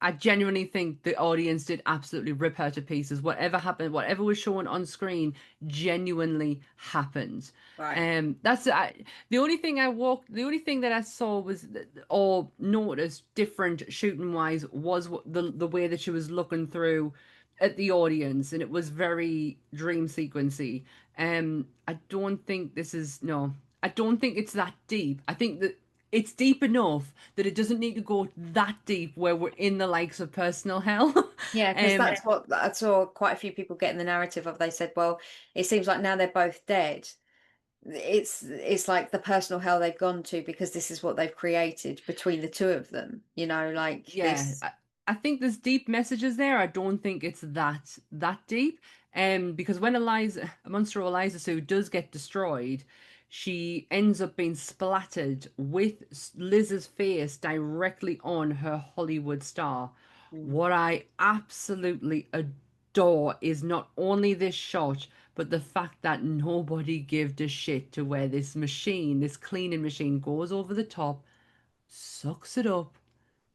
I genuinely think the audience did absolutely rip her to pieces. Whatever happened, whatever was shown on screen, genuinely happened. right. The only thing the only thing that I saw was or noticed different shooting wise was the way that she was looking through at the audience, and it was very dream sequency. I don't think this is no. I don't think it's that deep. I think that it's deep enough that it doesn't need to go that deep where we're in the likes of personal hell. Yeah, because um, that's what I saw quite a few people getting the narrative of. They said, well, it seems like now they're both dead. It's like the personal hell they've gone to because this is what they've created between the two of them. Like yeah, this. I think there's deep messages there. I don't think it's that deep. Because when Monster Eliza Sue does get destroyed, she ends up being splattered with Liz's face directly on her Hollywood star. Mm. What I absolutely adore is not only this shot, but the fact that nobody gave a shit to where this machine, this cleaning machine, goes over the top, sucks it up,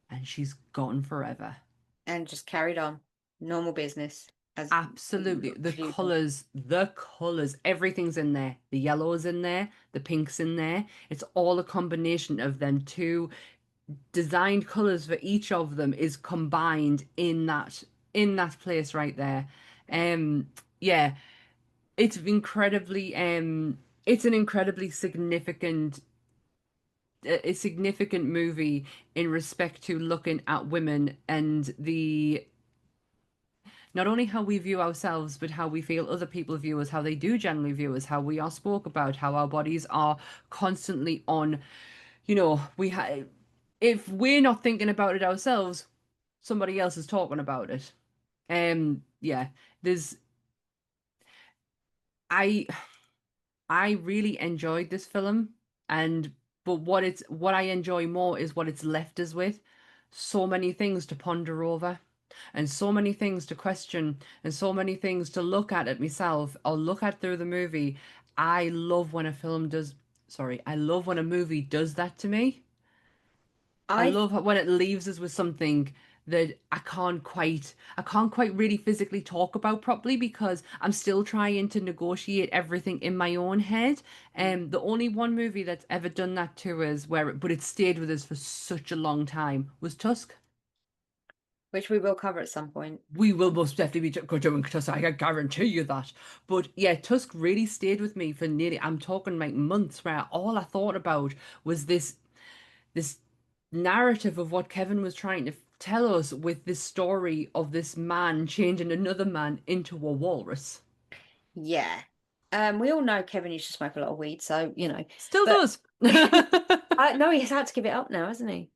and she's gone forever. And just carried on normal business as Absolutely. usual. The colors, everything's in there. The yellow's in there, the pink's in there. It's all a combination of them two designed colors for each of them is combined in that place right there. Yeah, it's incredibly it's an incredibly significant a significant movie in respect to looking at women and the not only how we view ourselves, but how we feel other people view us, how they do generally view us, how we are spoke about, how our bodies are constantly on. If we're not thinking about it ourselves, somebody else is talking about it. Yeah, there's I I really enjoyed this film, and but what I enjoy more is what it's left us with. So many things to ponder over, and so many things to question, and so many things to look at myself or look at through the movie. I love when a film does, sorry, I love when a movie does that to me. I I love when it leaves us with something that I can't quite really physically talk about properly because I'm still trying to negotiate everything in my own head. The only one movie that's ever done that to us but it stayed with us for such a long time was Tusk. which we will cover at some point. We will most definitely be doing Tusk. I can guarantee you that. But yeah, Tusk really stayed with me for nearly, I'm talking like months, where all I thought about was this narrative of what Kevin was trying to tell us with this story of this man changing another man into a walrus. Yeah. We all know Kevin used to smoke a lot of weed, so Still But does. no, he's had to give it up now, hasn't he?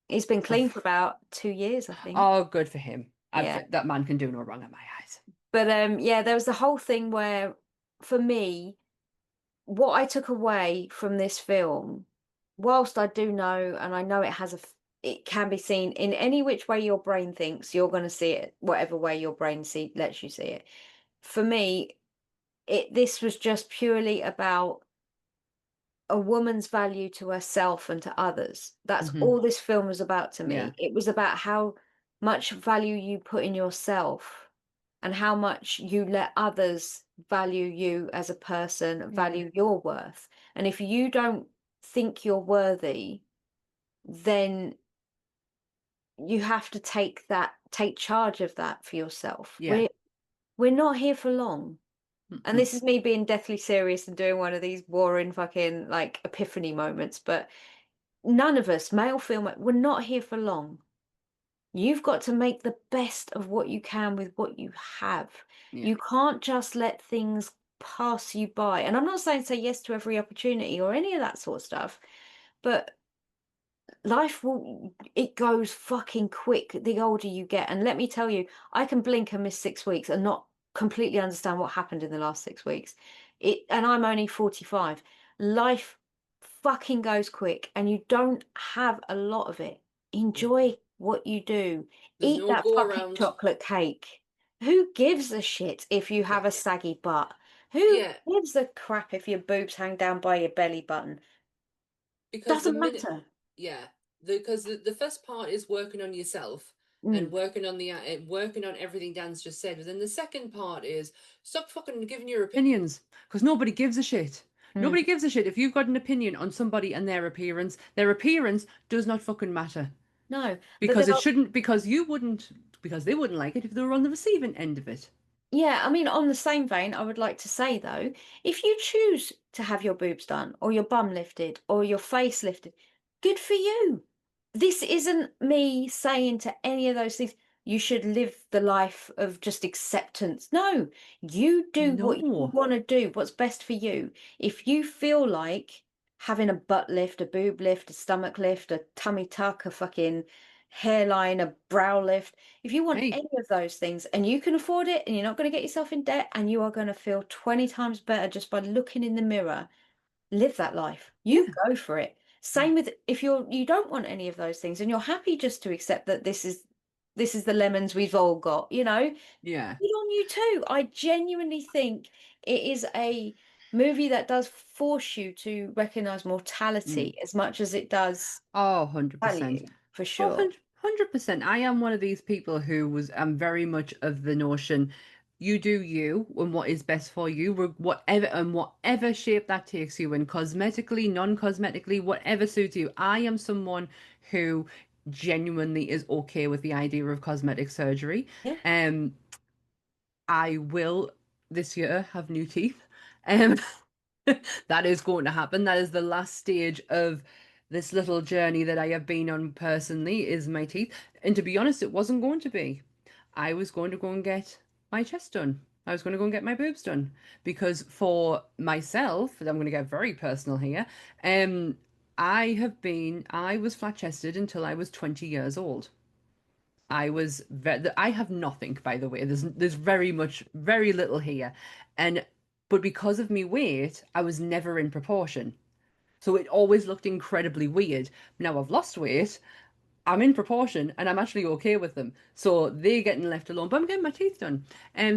He's been clean for about 2 years, I think. Oh, good for him. Yeah. That man can do no wrong in my eyes. But yeah, there was the whole thing where, for me, what I took away from this film, whilst I do know, and I know it can be seen in any which way your brain thinks, you're going to see it, whatever way your brain lets you see it. For me, this was just purely about a woman's value to herself and to others. That's all this film was about to me. Yeah. It was about how much value you put in yourself and how much you let others value you as a person, value your worth. And if you don't think you're worthy, then you have to take charge of that for yourself. Yeah. We're not here for long. And this is me being deathly serious and doing one of these boring fucking like epiphany moments, but none of us, male film, we're not here for long. You've got to make the best of what you can with what you have. Yeah. You can't just let things pass you by. And I'm not saying say yes to every opportunity or any of that sort of stuff, but it goes fucking quick the older you get. And let me tell you, I can blink and miss 6 weeks and not completely understand what happened in the last 6 weeks. And I'm only 45. Life fucking goes quick and you don't have a lot of it. Enjoy what you do. There's Eat no that go fucking around. chocolate cake. Who gives a shit if you have a saggy butt? Who Yeah. gives a crap if your boobs hang down by your belly button? Because the Doesn't minute, matter. yeah, because the first part is working on yourself and working on working on everything Dan's just said. But then the second part is stop fucking giving your opinion. Opinions, because nobody gives a shit. Mm. Nobody gives a shit if you've got an opinion on somebody and their appearance. Their appearance does not fucking matter. No, Because it shouldn't, because you wouldn't, because they wouldn't like it if they were on the receiving end of it. Yeah, I mean, on the same vein, I would like to say though, if you choose to have your boobs done or your bum lifted or your face lifted, good for you. This isn't me saying to any of those things, you should live the life of just acceptance. No, you do what you No. want to do, what's best for you. If you feel like having a butt lift, a boob lift, a stomach lift, a tummy tuck, a fucking hairline, a brow lift, if you want Hey. any of those things and you can afford it and you're not going to get yourself in debt and you are going to feel 20 times better just by looking in the mirror, live that life. You go for it. Same with if you don't want any of those things and you're happy just to accept that this is the lemons we've all got, Yeah. good on you too. I genuinely think it is a movie that does force you to recognize mortality as much as it does Oh, 100%. value, for sure. 100%. I am one of these people who am very much of the notion you do you and what is best for you, whatever shape that takes you in, cosmetically, non-cosmetically, whatever suits you. I am someone who genuinely is okay with the idea of cosmetic surgery. Yeah. I will this year have new teeth. Um, that is going to happen. That is the last stage of this little journey that I have been on personally, is my teeth. And to be honest, it wasn't going to be. I was going to go and get my chest done. I was going to go and get my boobs done because for myself, I'm going to get very personal here. I was flat chested until I was 20 years old. I have nothing, by the way. There's very little here, but because of me weight, I was never in proportion, so it always looked incredibly weird. Now I've lost weight, I'm in proportion, and I'm actually okay with them. So they're getting left alone, but I'm getting my teeth done.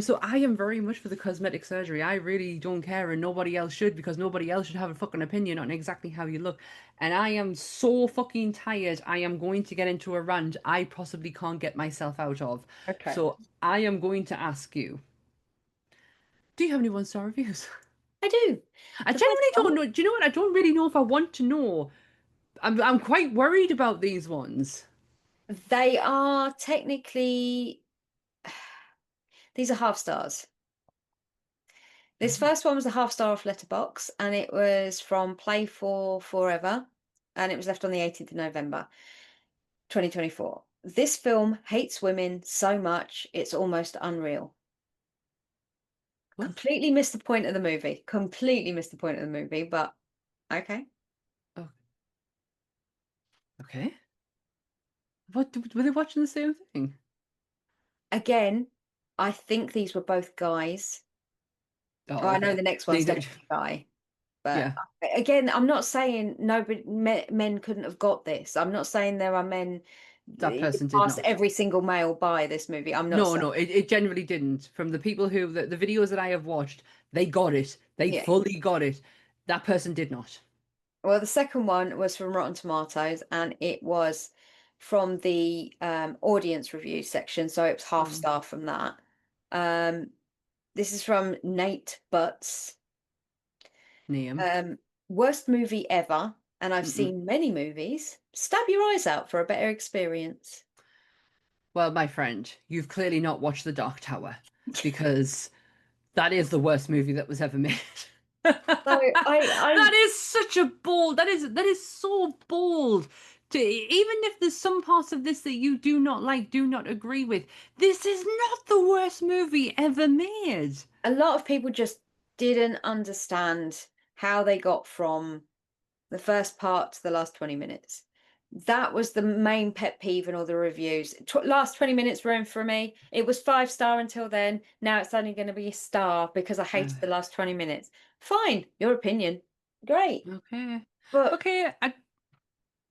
So I am very much for the cosmetic surgery. I really don't care, and nobody else should, because nobody else should have a fucking opinion on exactly how you look. And I am so fucking tired. I am going to get into a rant I possibly can't get myself out of. Okay. So I am going to ask you, do you have any one-star reviews? I do. I The genuinely first don't one- know. Do you know what? I don't really know if I want to know. I'm quite worried about these ones. They are technically, these are half stars. This first one was a half star off Letterbox, and it was from Play for Forever, and it was left on the 18th of November, 2024. This film hates women so much, it's almost unreal. What? Completely missed the point of the movie. Completely missed the point of the movie, but okay. Oh, okay. What were they watching the same thing? Again, I think these were both guys. Oh, Oh, I know okay. the next one's Neither. definitely a guy. But Yeah, again, I'm not saying nobody men couldn't have got this. I'm not saying there are men that person did past not. every single male by this movie. I'm not No, saying, no, it generally didn't. From the people who the videos that I have watched, they got it. They yeah. fully got it. That person did not. Well, the second one was from Rotten Tomatoes, and it was from the audience review section, so it was half star from that. Um, this is from Nate Butts. Name. Worst movie ever, and I've Mm-mm. seen many movies. Stab your eyes out for a better experience. Well, my friend, you've clearly not watched The Dark Tower because that is the worst movie that was ever made. So I That is such a bold. That is so bold. To even if there's some parts of this that you do not like, do not agree with, this is not the worst movie ever made. a lot of people just didn't understand how they got from the first part to the last 20 minutes. That was the main pet peeve in all the reviews. Last 20 minutes ruined for me. It was 5 star until then. Now it's only going to be a star because I hated the last 20 minutes. Fine, your opinion. Great. Okay. But Okay.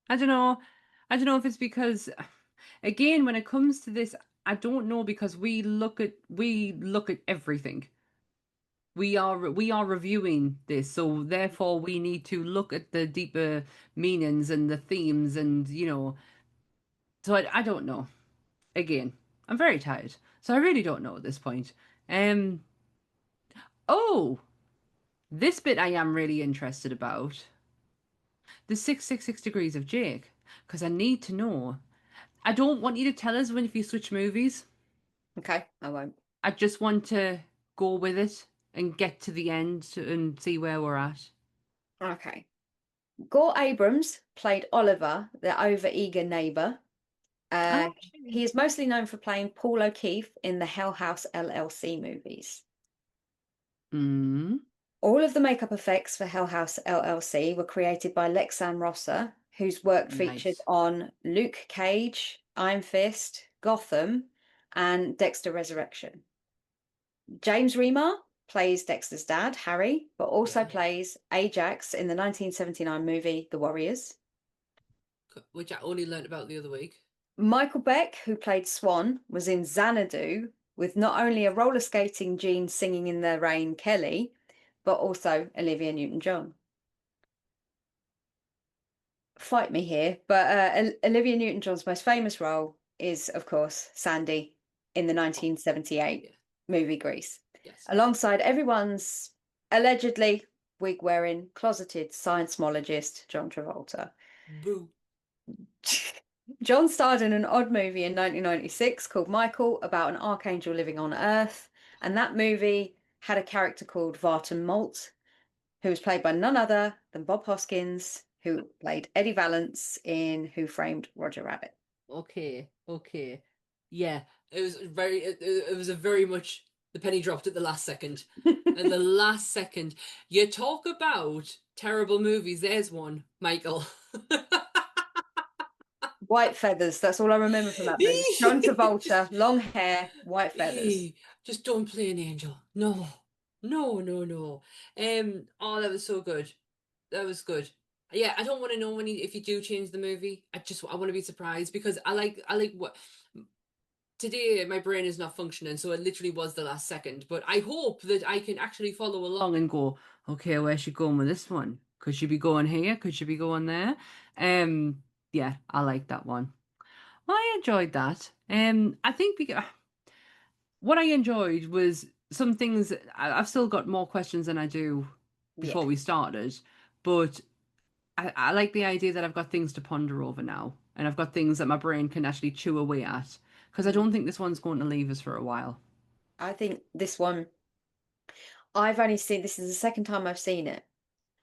I don't know. I don't know if it's because, again, when it comes to this, I don't know because we look at everything. We are reviewing this, so therefore we need to look at the deeper meanings and the themes, and So I don't know. Again, I'm very tired, so I really don't know at this point. Um. Oh, this bit I am really interested about. The 666 degrees of Jake, because I need to know. I don't want you to tell us when if you switch movies. okay, I won't. I just want to go with it and get to the end and see where we're at. Okay. Gore Abrams played Oliver, the overeager neighbor. Oh, He is mostly known for playing Paul O'Keefe in the Hell House LLC movies. mm, All of the makeup effects for Hell House LLC were created by Lexan Rosser, whose work featured nice. on Luke Cage, Iron Fist, Gotham, and Dexter Resurrection. James Remar plays Dexter's dad, Harry, but also Yeah. plays Ajax in the 1979 movie The Warriors. Which I only learnt about the other week. Michael Beck, who played Swan, was in Xanadu with not only a roller skating Gene singing in the rain, Kelly, but also Olivia Newton-John. Fight me here, but Olivia Newton-John's most famous role is, of course, Sandy in the 1978 Yeah. movie Grease, Yes. alongside everyone's allegedly wig-wearing, closeted science-mologist John Travolta. Boo. John starred in an odd movie in 1996 called Michael about an archangel living on Earth, and that movie had a character called Vartan Malt, who was played by none other than Bob Hoskins, who played Eddie Valance in Who Framed Roger Rabbit. Okay. Okay. Yeah. It was very. It was a very much. The penny dropped at the last second. At the last second, you talk about terrible movies. There's one, Michael. White feathers, that's all I remember from that movie. John Travolta, long hair, white feathers. Just don't play an angel. No. No, no, no. Oh, that was so good. That was good. Yeah, I don't want to know if you do change the movie. I want to be surprised because I like what today my brain is not functioning, so it literally was the last second. But I hope that I can actually follow along And go, okay, where's she going with this one? Could she be going here? Could she be going there? Yeah, I like that one. Well, I enjoyed that. I think what I enjoyed was some things. I've still got more questions than I do Yeah. before we started, but I like the idea that I've got things to ponder over now. and I've got things that my brain can actually chew away at. Because I don't think this one's going to leave us for a while. I think this one, I've only seen, this is the second time I've seen it.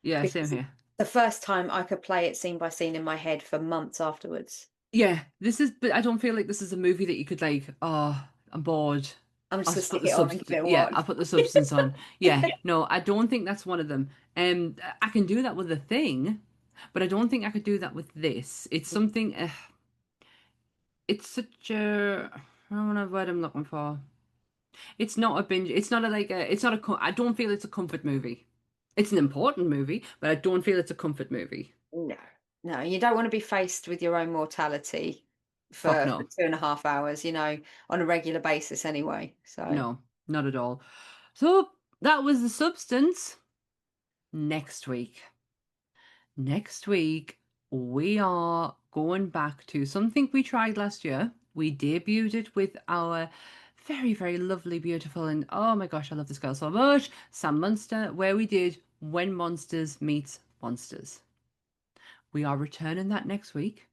Yeah, same Because here. the first time I could play it scene by scene in my head for months afterwards. Yeah, but I don't feel like this is a movie that you could like, oh, I'm bored. I'm just I'll gonna just put stick the it on and substance. give it a Yeah, watch. I'll put the substance on. Yeah, no, I don't think that's one of them. I can do that with a thing, but I don't think I could do that with this. It's something. It's such a. I don't know what I'm looking for. It's not a binge. It's not a like a. It's not a. I don't feel it's a comfort movie. It's an important movie, but I don't feel it's a comfort movie. No, no, you don't want to be faced with your own mortality Fuck for no, 2.5 hours, on a regular basis anyway. So no, not at all. So that was the substance. Next week. Next week, we are going back to something we tried last year. We debuted it with our very, very lovely, beautiful, and oh my gosh, I love this girl so much, Sam Munster, where we did When Monsters Meets Monsters. We are returning that next week,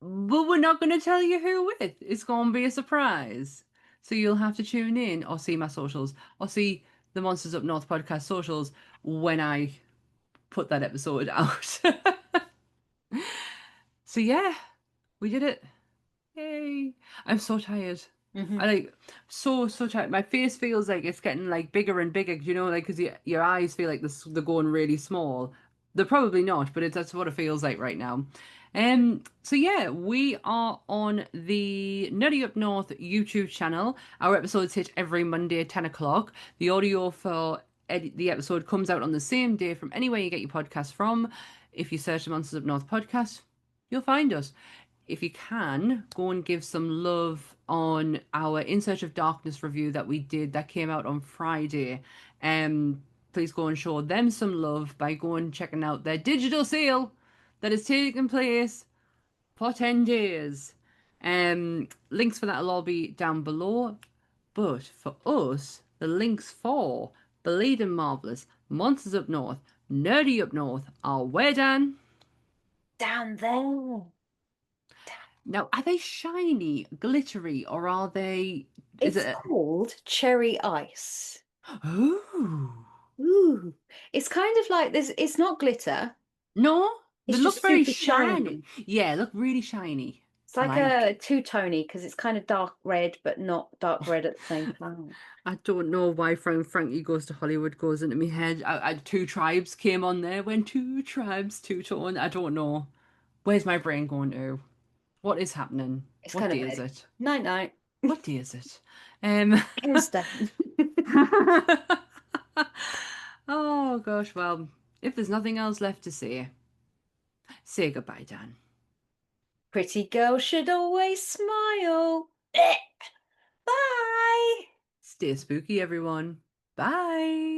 but we're not going to tell you who with. It's going to be a surprise. So you'll have to tune in or see my socials or see the Monsters Up North podcast socials when I put that episode out. So yeah, we did it. Yay. I'm so tired. mhm. I like so tired. My face feels like it's getting like bigger and bigger, like because your eyes feel like they're going really small. They're probably not, but that's what it feels like right now. So yeah, we are on the Nutty Up North YouTube channel. Our episodes hit every Monday at 10 o'clock. The audio for the episode comes out on the same day from anywhere you get your podcast from. If you search the Monsters Up North podcast, you'll find us. If you can, go and give some love on our In Search of Darkness review that we did that came out on Friday. Please go and show them some love by going and checking out their digital sale that is taking place for 10 days. Links for that will all be down below. But for us, the links for Bleeding Marvelous, Monsters Up North, Nerdy Up North are where, Dan? Down there. Now, are they shiny, glittery, or are they? Is It's it? called cherry ice. Ooh, Ooh. It's kind of like this. It's not glitter. no, they It's look just very super shiny. shiny. Yeah, look really shiny. It's I like like. a two-tony because it's kind of dark red, but not dark red at the same time. I don't know why Frankie Goes to Hollywood goes into my head. Two tribes came on there. When two tribes, two tone. I don't know. Where's my brain going to? What is happening? It's What kind of day is bed. it? Night night. What day is it? Um. Wednesday. Oh gosh. Well, if there's nothing else left to say goodbye, Dan. Pretty girls should always smile. Bye. Stay spooky, everyone. Bye.